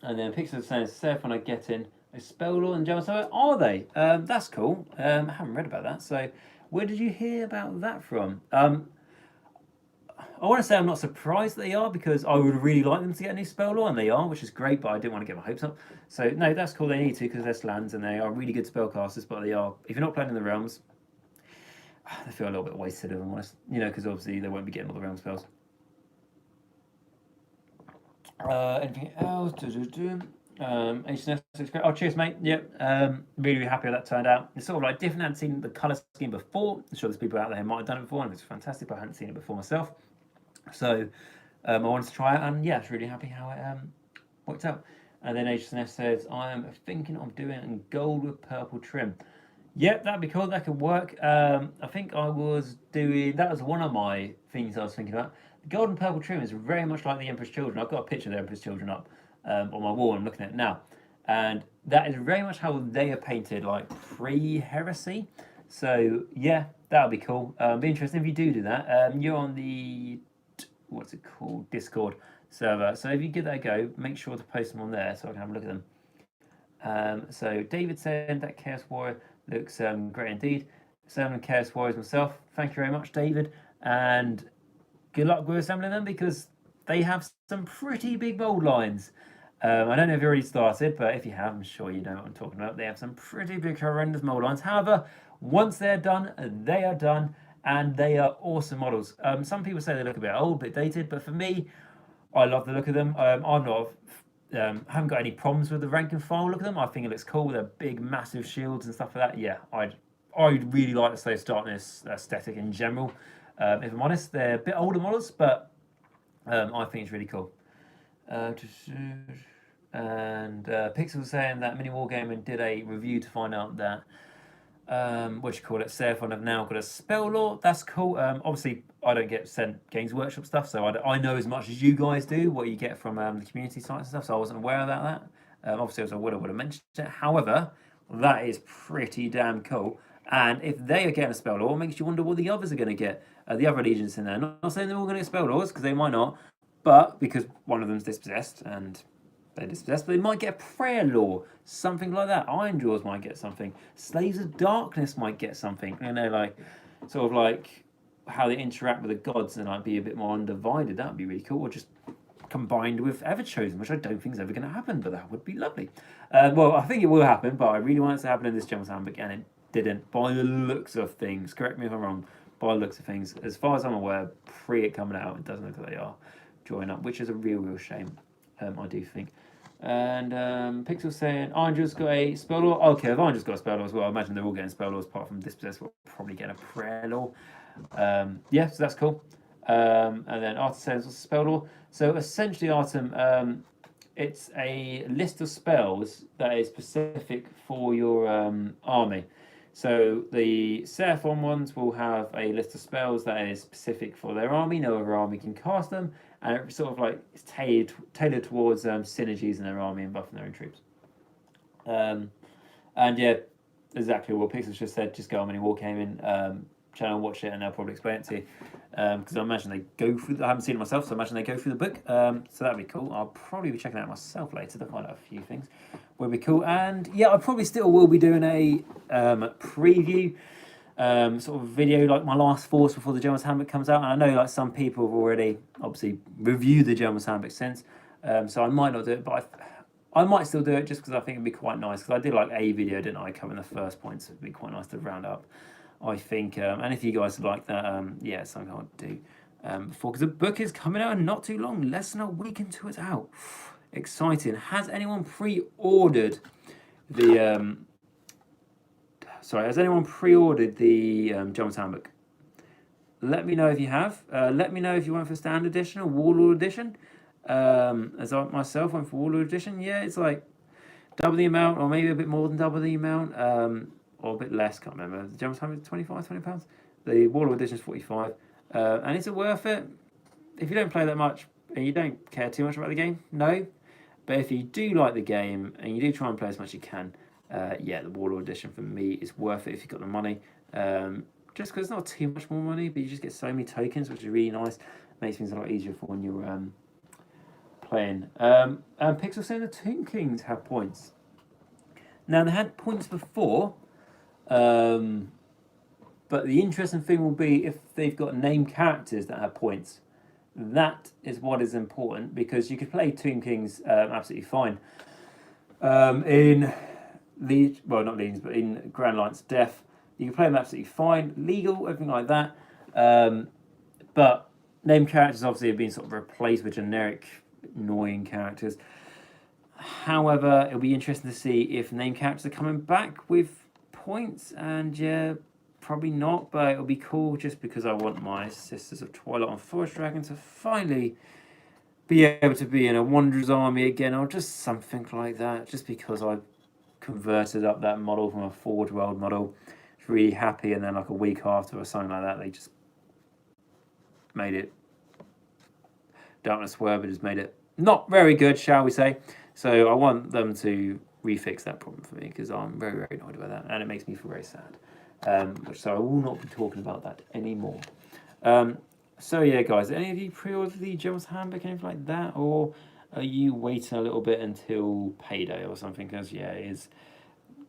Speaker 1: then Pixel says, Seth, when I get in a spell law and German Solar, are they? That's cool. I haven't read about that. So where did you hear about that from? I want to say I'm not surprised that they are, because I would really like them to get a new spell law, and they are, which is great, but I didn't want to get my hopes up. So no, that's cool, they need to, because they're Slans and they are really good spellcasters, but they are, if you're not playing in the realms, they feel a little bit wasted, if I'm honest, because obviously they won't be getting all the realm spells. Anything else? HNS looks great. Oh, cheers, mate. Yep. Really, really happy how that turned out. It's sort of like different. I hadn't seen the colour scheme before. I'm sure there's people out there who might have done it before, and it's fantastic, but I hadn't seen it before myself. So I wanted to try it, and yeah, I was really happy how it worked out. And then HNS says, I am thinking of doing it in gold with purple trim. Yep, that'd be cool. That could work. I think I was doing, that was one of my things I was thinking about. The gold and purple trim is very much like the Emperor's Children. I've got a picture of the Emperor's Children up on my wall. I'm looking at it now. And that is very much how they are painted, like pre-heresy. So yeah, that would be cool. Be interesting if you do that. You're on the, what's it called, Discord server, so if you give that a go, make sure to post them on there so I can have a look at them. So David said that Chaos Warrior looks great indeed. 7 Chaos Warriors myself. Thank you very much, David, and good luck with assembling them, because they have some pretty big mold lines. I don't know if you already started, but if you have, I'm sure you know what I'm talking about. They have some pretty big, horrendous mold lines. However, once they're done, they are done. And they are awesome models. Some people say they look a bit old, a bit dated, but for me, I love the look of them. I'm not, haven't got any problems with the rank and file look of them. I think it looks cool. They're big, massive shields and stuff like that. Yeah, I really like the Slaves of Darkness aesthetic in general. If I'm honest, they're a bit older models, but I think it's really cool. And Pixel was saying that Mini Wargaming did a review to find out that Seraphon have now got a spell law. That's cool. Obviously, I don't get sent Games Workshop stuff, so I know as much as you guys do, what you get from the community sites and stuff, so I wasn't aware about that. Obviously, as I would have mentioned it. However, that is pretty damn cool. And if they are getting a spell law, it makes you wonder what the others are going to get. The other allegiance in there. Not saying they're all going to get spell laws, because they might not. But because one of them's dispossessed and they're dispossessed, but they might get a prayer law, something like that. Iron Jaws might get something. Slaves of Darkness might get something. You know, like sort of like how they interact with the gods and like be a bit more undivided. That would be really cool. Or just combined with Everchosen, which I don't think is ever going to happen, but that would be lovely. Well, I think it will happen, but I really want it to happen in this General's Handbook, and it didn't. By the looks of things, correct me if I'm wrong. By the looks of things, as far as I'm aware, pre it coming out, it doesn't look like they are joining up, which is a real shame. I do think. And Pixel saying Angel's got a spell law. Okay, if Angel's got a spell law as well, I imagine they're all getting spell laws apart from Dispossessed. We'll probably get a prayer law. Yeah, so that's cool. And then Artem says what's a spell law. So essentially, Artem, it's a list of spells that is specific for your army. So the Seraphon ones will have a list of spells that is specific for their army. No other army can cast them, and it sort of like it's tailored towards synergies in their army and buffing their own troops. And yeah, exactly what Pixels just said. Just go on Mini Wargaming channel, watch it, and they'll probably explain it to you. Because I imagine they go through. I haven't seen it myself, so I imagine they go through the book. So that'd be cool. I'll probably be checking it out myself later to find out a few things. Would be cool. And yeah, I probably still will be doing a preview sort of video like my last force before the General's Handbook comes out. And I know like some people have already obviously reviewed the General's Handbook since. So I might not do it, but I might still do it just because I think it'd be quite nice. Because I did like a video, didn't I, covering the first points. It'd be quite nice to round up, I think. And if you guys like that, yeah, it's something I'll do before. Because the book is coming out in not too long. Less than a week until it's out. Exciting. Has anyone pre-ordered the... has anyone pre-ordered the General's Handbook? Let me know if you have. Let me know if you went for Standard Edition or Warlord Edition. As I myself went for Warlord Edition. Yeah, it's like double the amount, or maybe a bit more than double the amount, or a bit less, can't remember. The General's Handbook is £25. The Warlord Edition is 45. And is it worth it? If you don't play that much and you don't care too much about the game, no. But if you do like the game and you do try and play as much as you can, yeah, the Warlord Edition for me is worth it if you've got the money. Just because it's not too much more money, but you just get so many tokens, which is really nice. Makes things a lot easier for when you're playing. And Pixel saying the Tomb Kings have points. Now, they had points before, but the interesting thing will be if they've got named characters that have points. That is what is important, because you could play Tomb Kings absolutely fine in Legion, well, not Legions, but in Grand Alliance Death. You can play them absolutely fine, legal, everything like that. But named characters obviously have been sort of replaced with generic, annoying characters. However, it'll be interesting to see if named characters are coming back with points, and yeah, probably not, but it'll be cool just because I want my Sisters of Twilight and Forest Dragon to finally be able to be in a Wanderer's Army again, or just something like that, just because I converted up that model from a Forge World model. It's really happy, and then like a week after or something like that, they just made it, don't want to swear, but just made it not very good, shall we say. So I want them to refix that problem for me, because I'm very, very annoyed about that, and it makes me feel very sad. So I will not be talking about that anymore. So yeah, guys, any of you pre-ordered the General's Handbook, anything like that, or are you waiting a little bit until payday or something? Because yeah, it is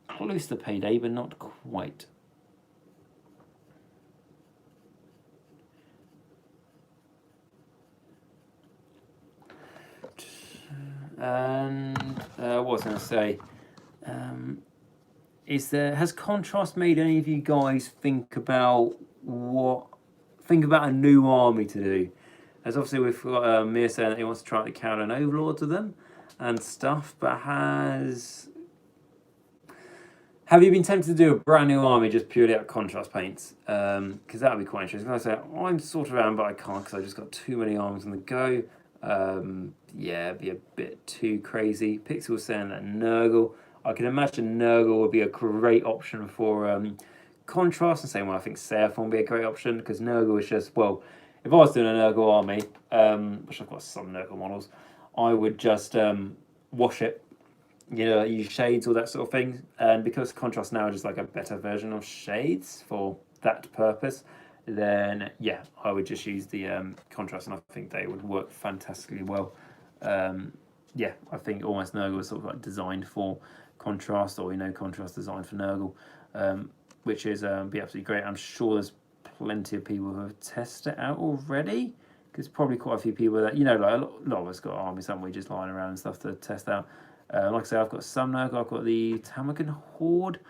Speaker 1: close to payday, but not quite. And what was I going to say? Has Contrast made any of you guys think about a new army to do? As obviously we've got Mir saying that he wants to try to counter an Overlord to them and stuff, but have you been tempted to do a brand new army just purely out of contrast paints? Because that would be quite interesting. Like I say, I'm sort of around, but I can't because I just got too many armies on the go. Yeah, it'd be a bit too crazy. Pixel was saying that Nurgle. I can imagine Nurgle would be a great option for contrast, and same way I think Seraphon would be a great option, because Nurgle is just, well, if I was doing a Nurgle army, which I've got some Nurgle models, I would just wash it use shades, all that sort of thing. And because contrast now is just like a better version of shades for that purpose, then yeah, I would just use the contrast, and I think they would work fantastically well. Yeah, I think almost Nurgle was sort of like designed for contrast, or contrast designed for Nurgle, which is be absolutely great. I'm sure there's plenty of people who have tested it out already, because probably quite a few people that like a lot of us got armies, haven't we, just lying around and stuff to test out. Like I say, I've got some Nurgle. I've got the Tamakan Horde,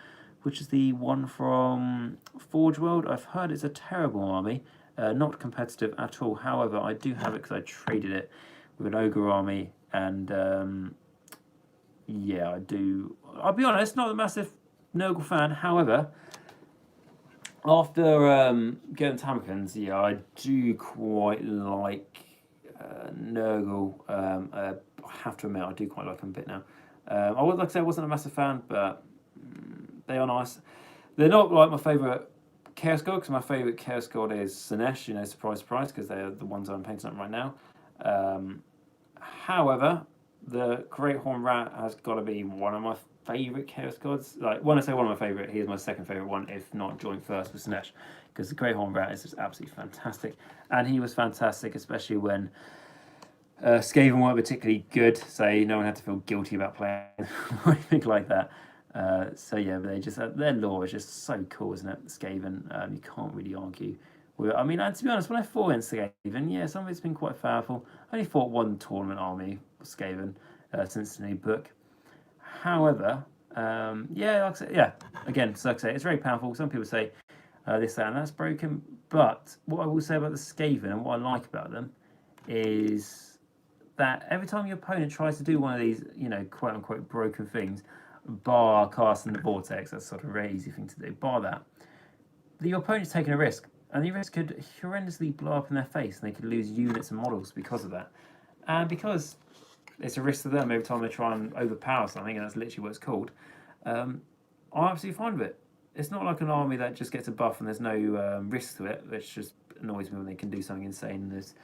Speaker 1: which is the one from Forge World. I've heard it's a terrible army, not competitive at all. However, I do have it because I traded it with an Ogre army, and yeah, I do. I'll be honest, not a massive Nurgle fan. However, after getting Tamakans, yeah, I do quite like Nurgle. I have to admit, I do quite like them a bit now. I would like to say I wasn't a massive fan, but they are nice. They're not like my favourite Chaos God, because my favourite Chaos God is Sinesh, surprise, surprise, because they are the ones I'm painting up right now. However, the Great Horn Rat has got to be one of my favourite Chaos Gods. Like, when I say one of my favourite, he is my second favourite one, if not joint first with Sinesh, because the Great Horn Rat is just absolutely fantastic. And he was fantastic, especially when Skaven weren't particularly good, so no one had to feel guilty about playing or anything like that. So yeah, but their lore is just so cool, isn't it? Skaven, you can't really argue with it. I mean, and to be honest, when I fought in Skaven, yeah, some of it's been quite powerful. I only fought one tournament army with Skaven since the new book. However, yeah, like I say, yeah, again, so like I say, it's very powerful. Some people say this, that, and that's broken, but what I will say about the Skaven and what I like about them is that every time your opponent tries to do one of these, quote unquote broken things, bar casting the vortex, that's sort of a very easy thing to do, bar that, your opponent's taking a risk, and the risk could horrendously blow up in their face, and they could lose units and models because of that. And because it's a risk to them every time they try and overpower something, and that's literally what it's called, I'm absolutely fine with it. It's not like an army that just gets a buff and there's no risk to it, which just annoys me when they can do something insane and there's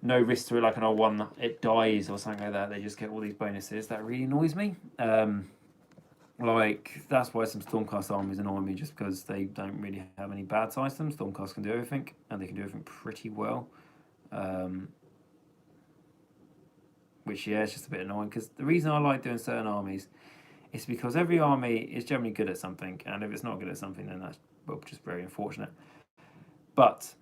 Speaker 1: no risk to it, like an old one, it dies or something like that. They just get all these bonuses. That really annoys me. Like, that's why some Stormcast armies annoy me, just because they don't really have any bad sides to them. Stormcast can do everything, and they can do everything pretty well. Which, yeah, it's just a bit annoying, because the reason I like doing certain armies is because every army is generally good at something, and if it's not good at something, then that's just very unfortunate. But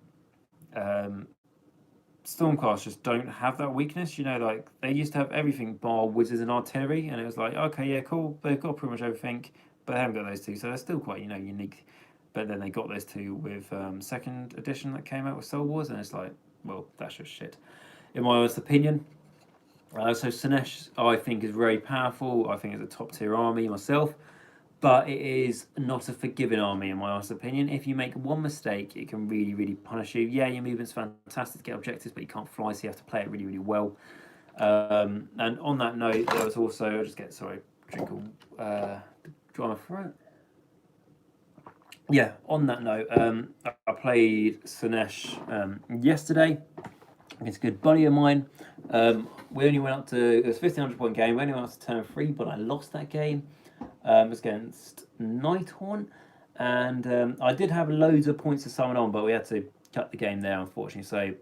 Speaker 1: Stormcast just don't have that weakness, like they used to have everything bar wizards and artillery, and it was like, okay, yeah, cool, they've got pretty much everything, but they haven't got those two, so they're still quite, unique. But then they got those two with second edition that came out with Soul Wars, and it's like, well, that's just shit, in my honest opinion. So Sinesh, I think, is very powerful. I think it's a top tier army myself, but it is not a forgiving army, in my honest opinion. If you make one mistake, it can really, really punish you. Yeah, your movement's fantastic to get objectives, but you can't fly, so you have to play it really, really well. And on that note, there was also, I'll just get, drink of dry my throat. Yeah, on that note, I played Sinesh yesterday against a good buddy of mine. We only went up to, it was a 1500 point game, we only went up to turn 3, but I lost that game. It was against Nighthorn, and I did have loads of points to summon on, but we had to cut the game there, unfortunately. So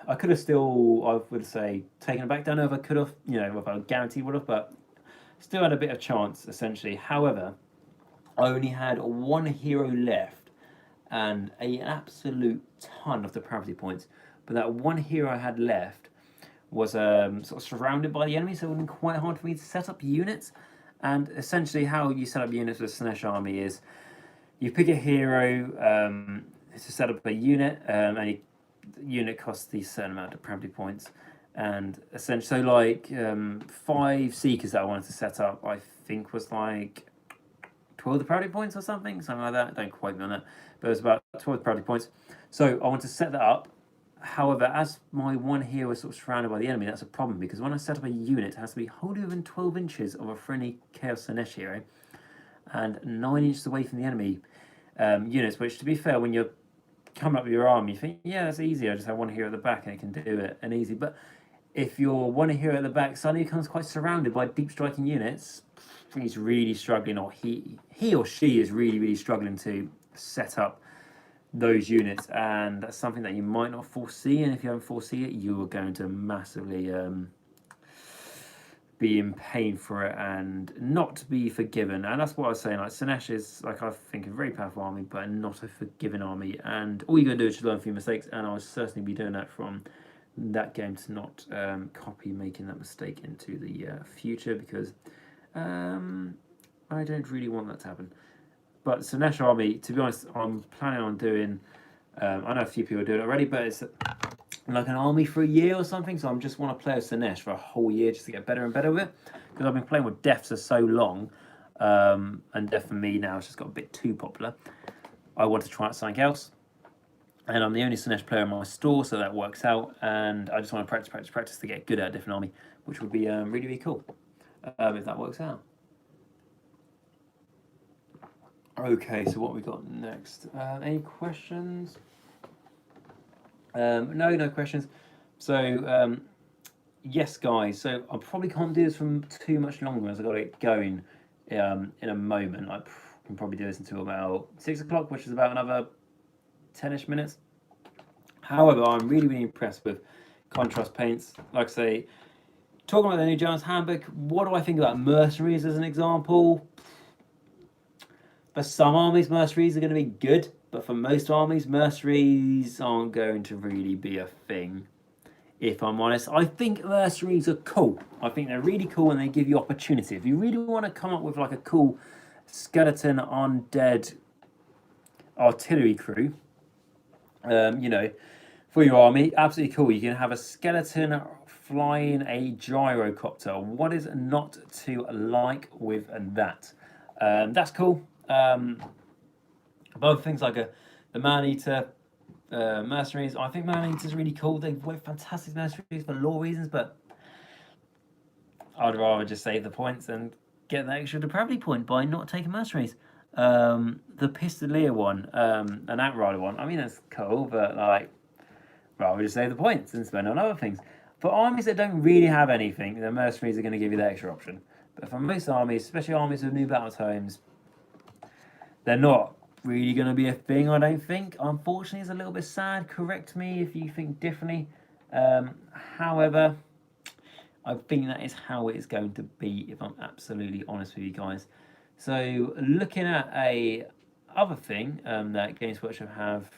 Speaker 1: I could have still, I would say, taken it back. Don't know if I could have, if I guarantee would have, but still had a bit of chance, essentially. However, I only had one hero left and an absolute ton of depravity points, but that one hero I had left was sort of surrounded by the enemy, so it would have been quite hard for me to set up units. And essentially how you set up units with the Sinesh army is you pick a hero to set up a unit, and the unit costs the certain amount of depravity points. And essentially, so like 5 Seekers that I wanted to set up, I think was like 12 depravity points or something like that. Don't quote me on that, but it was about 12 depravity points. So I want to set that up. However, as my one hero is sort of surrounded by the enemy, that's a problem, because when I set up a unit, it has to be wholly within 12 inches of a friendly Chaos Sinesh hero and 9 inches away from the enemy units, which, to be fair, when you're coming up with your army, you think, yeah, that's easy, I just have one hero at the back and it can do it, and easy. But if you're one hero at the back suddenly becomes quite surrounded by deep striking units, he's really struggling, or he or she is really struggling to set up those units, and that's something that you might not foresee. And if you don't foresee it, you are going to massively be in pain for it and not be forgiven. And that's what I was saying. Like Sinesh is, like, I think, a very powerful army, but not a forgiving army. And all you're going to do is just learn from your mistakes. And I'll certainly be doing that from that game to not copy making that mistake into the future, because I don't really want that to happen. But Sinesh army, to be honest, I'm planning on doing. I know a few people do it already, but it's like an army for a year or something. So I just want to play with Sinesh for a whole year just to get better and better with it. Because I've been playing with Death for so long, and Death for me now has just got a bit too popular. I want to try out something else. And I'm the only Sinesh player in my store, so that works out. And I just want to practice to get good at a different army, which would be really cool if that works out. Okay, so what we got next? Any questions? No questions. So yes, guys. So I probably can't do this for too much longer, as I got it going in a moment. I can probably do this until about 6 o'clock, which is about another 10ish minutes. However, I'm really impressed with contrast paints. Like I say, talking about the new Giant's Handbook, what do I think about mercenaries as an example? For some armies, mercenaries are going to be good, but for most armies, mercenaries aren't going to really be a thing, if I'm honest. I think mercenaries are cool. I think they're really cool and they give you opportunity. If you really want to come up with like a cool skeleton undead artillery crew, you know, for your army, absolutely cool. You can have a skeleton flying a gyrocopter. What is not to like with that? That's cool. Both things like the Man-Eater mercenaries. I think Man-Eater's really cool. They've worked fantastic mercenaries for lore reasons, but I'd rather just save the points and get that extra depravity point by not taking mercenaries. The Pistolier one, an Outrider one, I mean, that's cool, but like, rather just save the points and spend on other things. For armies that don't really have anything, the mercenaries are going to give you the extra option. But for most armies, especially armies with new battle tomes, they're not really going to be a thing, I don't think. Unfortunately, it's a little bit sad. Correct me if you think differently. However, I think that is how it is going to be, if I'm absolutely honest with you guys. So, looking at a other thing that Games Workshop have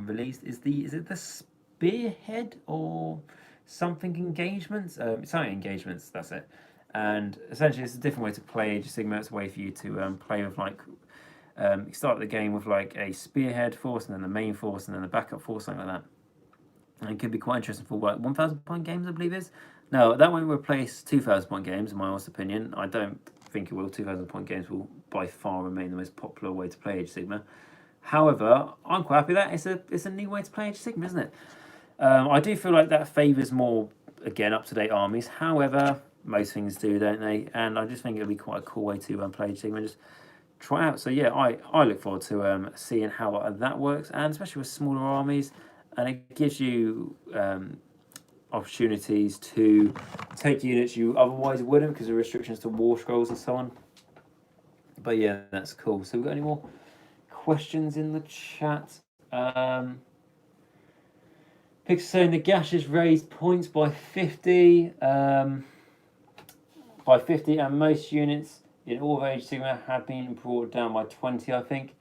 Speaker 1: released is it the Spearhead or something engagements? Something engagements, that's it. And essentially, it's a different way to play Age of Sigmar. It's a way for you to play with like. You start the game with like a spearhead force, and then the main force, and then the backup force, something like that. And it could be quite interesting for what 1,000 point games, I believe is. No, that won't replace 2,000 point games, in my honest opinion. I don't think it will. 2,000 point games will by far remain the most popular way to play Age of Sigmar. However, I'm quite happy with that. It's a new way to play Age of Sigmar, isn't it? I do feel like that favours more, again, up to date armies. However, most things do, don't they? And I just think it'll be quite a cool way to play Age of Sigmar. Just try out. So yeah, I look forward to seeing how that works, and especially with smaller armies, and it gives you opportunities to take units you otherwise wouldn't because of restrictions to war scrolls and so on. But yeah, that's cool. So we've got any more questions in the chat? Pixel saying Nagash has raised points by 50, and most units in all of Age of Sigmar have been brought down by 20, I think.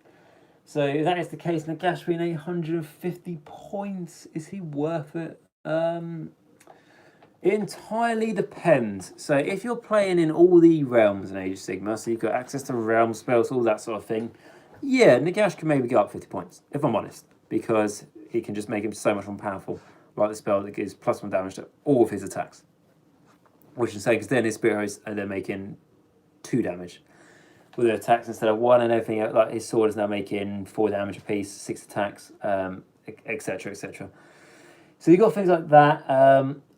Speaker 1: So if that is the case, Nagash being 850 points, is he worth it? It entirely depends. So if you're playing in all the realms in Age of Sigmar, so you've got access to realm spells, all that sort of thing, yeah, Nagash can maybe go up 50 points, if I'm honest, because he can just make him so much more powerful, like the spell that gives +1 damage to all of his attacks. Which is insane, because then his spirit arrows are then making 2 damage with their attacks instead of 1, and everything like his sword is now making 4 damage apiece, 6 attacks, etc. etc. So you've got things like that.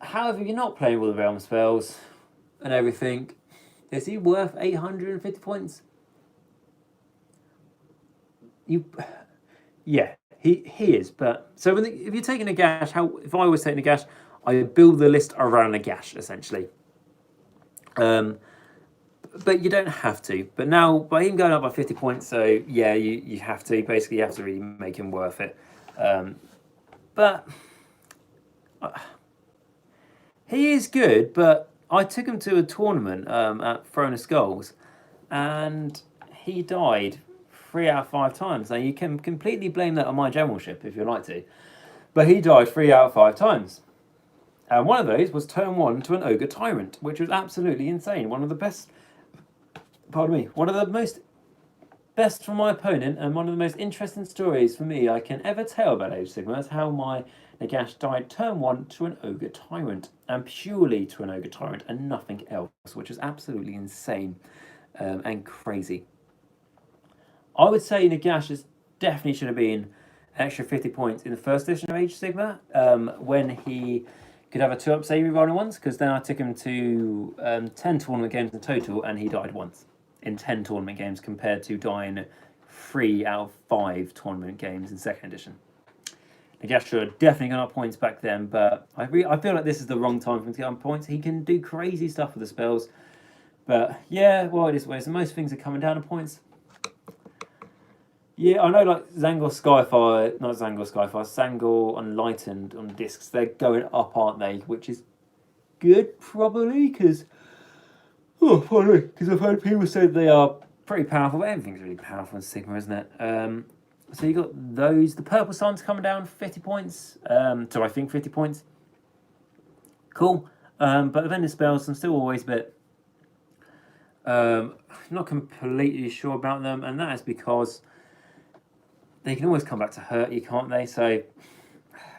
Speaker 1: However, if you're not playing all the realm spells and everything, is he worth 850 points? Yeah, he is. But so if you're taking Nagash, if I was taking Nagash, I build the list around Nagash, essentially. But you don't have to. But now, by him going up by 50 points, so yeah, you have to. Basically, you have to really make him worth it. But he is good, but I took him to a tournament at Throne of Skulls, and he died 3 out of 5 times. Now, you can completely blame that on my generalship if you like to, but he died 3 out of 5 times. And one of those was turn 1 to an Ogre Tyrant, which was absolutely insane. One of the best, one of the most best from my opponent, and one of the most interesting stories for me I can ever tell about Age of Sigmar is how my Nagash died turn 1 to an Ogre Tyrant, and purely to an Ogre Tyrant and nothing else, which is absolutely insane and crazy. I would say Nagash definitely should have been an extra 50 points in the first edition of Age of Sigmar when he could have a 2-up save rolling once, because then I took him to 10 tournament games in total, and he died once in 10 tournament games compared to dying 3 out of 5 tournament games in second edition. Nagash should have definitely gone up points back then, but I feel like this is the wrong time for him to get on points. He can do crazy stuff with the spells, but yeah, well, it is what it is. Most things are coming down to points. Yeah, I know, like Zangor Unlightened on discs, they're going up, aren't they? Which is good, probably, because I've heard people say they are pretty powerful. Everything's really powerful in Sigma, isn't it? So you got those. The Purple Sun's coming down 50 points. So I think 50 points. Cool. But the vendor spells, I'm still always a bit not completely sure about them, and that is because they can always come back to hurt you, can't they? So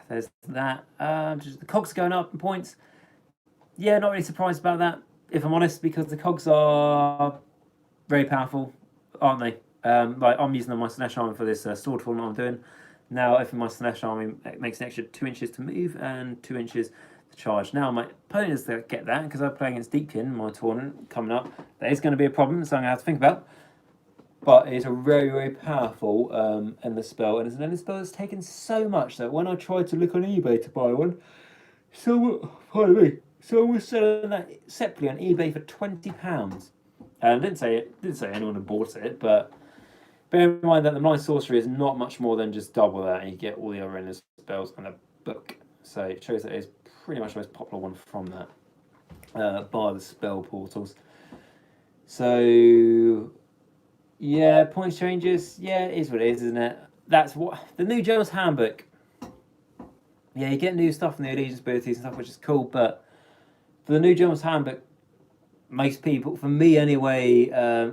Speaker 1: there's that. Just the cogs going up in points. Yeah, not really surprised about that, if I'm honest, because the cogs are very powerful, aren't they? Like I'm using my Slanesh army for this sword tournament I'm doing. Now, if my Slanesh army makes an extra 2 inches to move and 2 inches to charge. Now, my opponents that get that, because I'm playing against Deepkin, my tournament coming up, that is going to be a problem, so I'm going to have to think about. But it's a very, very powerful endless spell, and it's an endless spell that's taken so much that when I tried to look on eBay to buy one, someone was selling that separately on eBay for £20. And I didn't say anyone had bought it, but bear in mind that the Blind Sorcery is not much more than just double that, and you get all the other endless spells and a book. So it shows that it is pretty much the most popular one from that, by the spell portals. So yeah, points changes. Yeah, it is what it is, isn't it? That's what the new Jones Handbook. Yeah, you get new stuff from the allegiance abilities and stuff, which is cool. But for the new Jones Handbook, most people, for me anyway,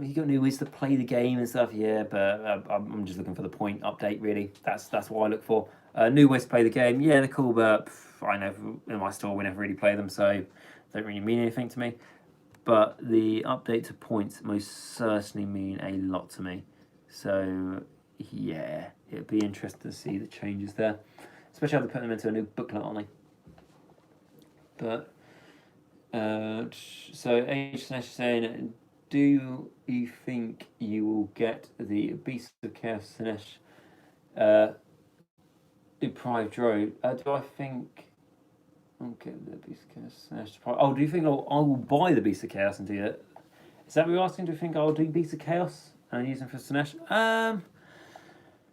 Speaker 1: you got new ways to play the game and stuff. Yeah, but I'm just looking for the point update. Really, that's what I look for. New ways to play the game. Yeah, they're cool, but I know in my store we never really play them, so they don't really mean anything to me. But the update to points most certainly mean a lot to me. So yeah, it'd be interesting to see the changes there, especially how they put them into a new booklet, aren't they? But so H Slash saying, do you think you will get the Beast of Chaos Slanesh deprived drone? Do I think I'll get the Beast of Chaos Slanesh? Oh, do you think I will buy the Beast of Chaos and do that? Is that what you're asking? Do you think I'll do Beast of Chaos and use them for Slanesh?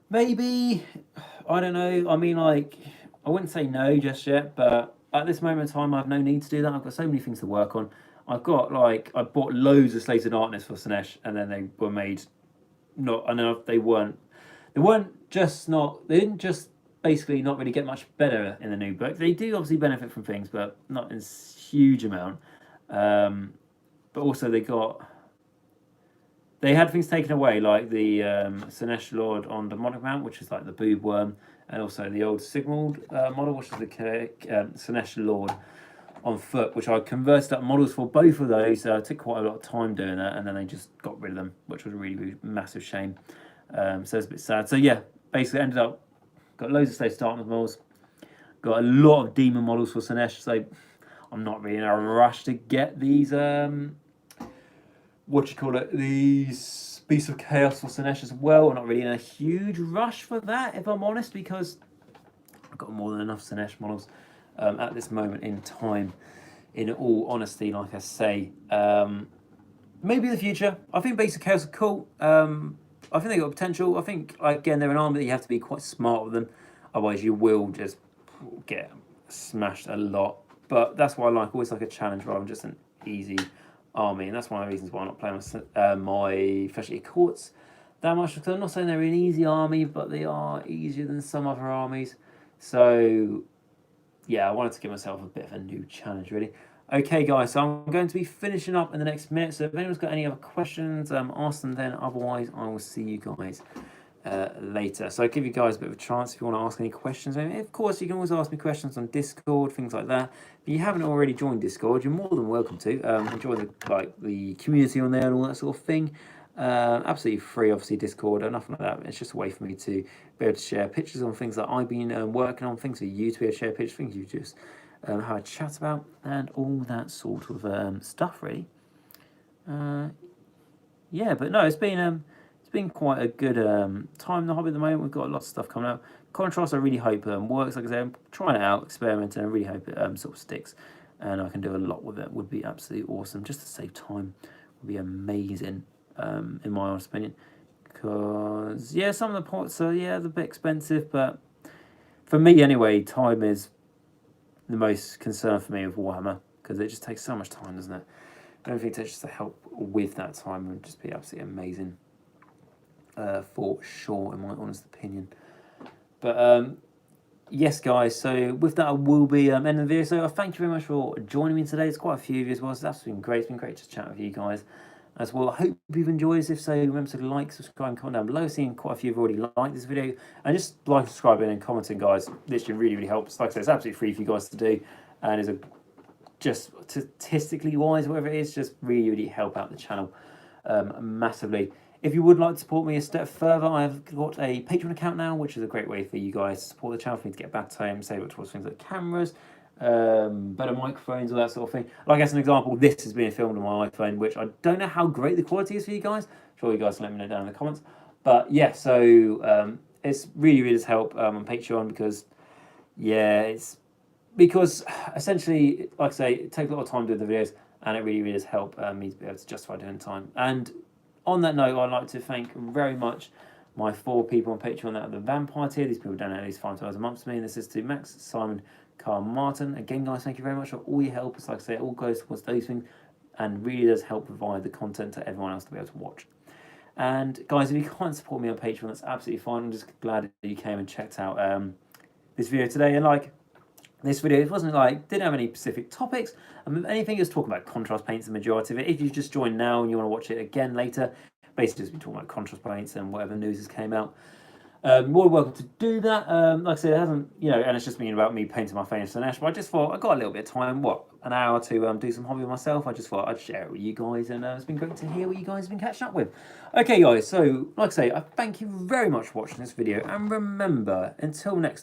Speaker 1: Maybe. I don't know. I mean, like, I wouldn't say no just yet, but at this moment in time, I have no need to do that. I've got so many things to work on. I bought loads of Slates of Darkness for Slanesh, and then they were made they didn't just basically not really get much better in the new book. They do obviously benefit from things, but not in a huge amount. But also they had things taken away, like the Slanesh Lord on Demonic Mount, which is like the boob worm, and also the old Sigmund model, which is the Slanesh Lord on foot, which I converted up models for both of those. It took quite a lot of time doing that, and then they just got rid of them, which was a really, really massive shame. So it's a bit sad. So yeah, basically ended up got loads of Slates Darkness models, got a lot of demon models for Slanesh. So I'm not really in a rush to get these these Beasts of Chaos for Slanesh as well. I'm not really in a huge rush for that, if I'm honest, because I've got more than enough Slanesh models. at this moment in time. In all honesty, like I say, maybe in the future. I think Basic Chaos are cool. I think they got potential. I think again they're an army that you have to be quite smart with them, otherwise you will just get smashed a lot. But that's why I always like a challenge rather than just an easy army, and that's one of the reasons why I'm not playing my Specialty Courts that much. Because I'm not saying they're an easy army, but they are easier than some other armies. So yeah, I wanted to give myself a bit of a new challenge, really. Okay, guys, so I'm going to be finishing up in the next minute. So if anyone's got any other questions, ask them then. Otherwise, I will see you guys later. So I'll give you guys a bit of a chance if you want to ask any questions. And of course, you can always ask me questions on Discord, things like that. If you haven't already joined Discord, you're more than welcome to. Join the community on there and all that sort of thing. Absolutely free, obviously, Discord or nothing like that. It's just a way for me to be able to share pictures on things that I've been working on, things for you to be able to share pictures, things you just have a chat about, and all that sort of stuff, really. Yeah, but no, it's been quite a good time in the hobby at the moment. We've got a lot of stuff coming out. Contrast, I really hope works. Like I said, I'm trying it out, experimenting. I really hope it sort of sticks, and I can do a lot with it. Would be absolutely awesome. Just to save time would be amazing, in my honest opinion. Because yeah, some of the pots are they're a bit expensive, but for me anyway, time is the most concern for me with Warhammer, because it just takes so much time, doesn't it? Anything to just to help with that time would just be absolutely amazing, for sure, in my honest opinion. But yes, guys, so with that I will be ending the video. So thank you very much for joining me today. It's quite a few of you as well, so that's been great. It's been great to chat with you guys as well. I hope you've enjoyed. If so, remember to like, subscribe, and comment down below. Seeing quite a few have already liked this video, and just like, subscribing, and commenting, guys. Literally, really helps. Like I said, it's absolutely free for you guys to do, and is a just statistically wise, whatever it is, just really help out the channel massively. If you would like to support me a step further, I've got a Patreon account now, which is a great way for you guys to support the channel, for me to get back time, save it towards things like cameras, better microphones, all that sort of thing. Like as an example, this is being filmed on my iPhone, which I don't know how great the quality is for you guys. I'm sure you guys can let me know down in the comments. But yeah, so it's really does help on Patreon, because because essentially, like I say, it takes a lot of time to do the videos, and it really does help me to be able to justify doing time. And on that note, I'd like to thank very much my 4 people on Patreon that are the Vampire tier. These people donate at least $5 a month to me, and this is to Max, Simon, Carl, Martin. Again, guys, thank you very much for all your help. It's like I say, it all goes towards those things, and really does help provide the content to everyone else to be able to watch. And guys, if you can't support me on Patreon, that's absolutely fine. I'm just glad that you came and checked out this video today. And this video, it wasn't didn't have any specific topics. Anything, just talking about contrast paints, the majority of it. If you just joined now and you want to watch it again later, basically just been talking about contrast paints and whatever news has came out. More welcome to do that. Like I said, it hasn't, and it's just been about me painting my famous Nagash. But I just thought I got a little bit of time, an hour to do some hobby myself. I just thought I'd share it with you guys, and it's been great to hear what you guys have been catching up with. Okay, guys. So like I say, I thank you very much for watching this video, and remember, until next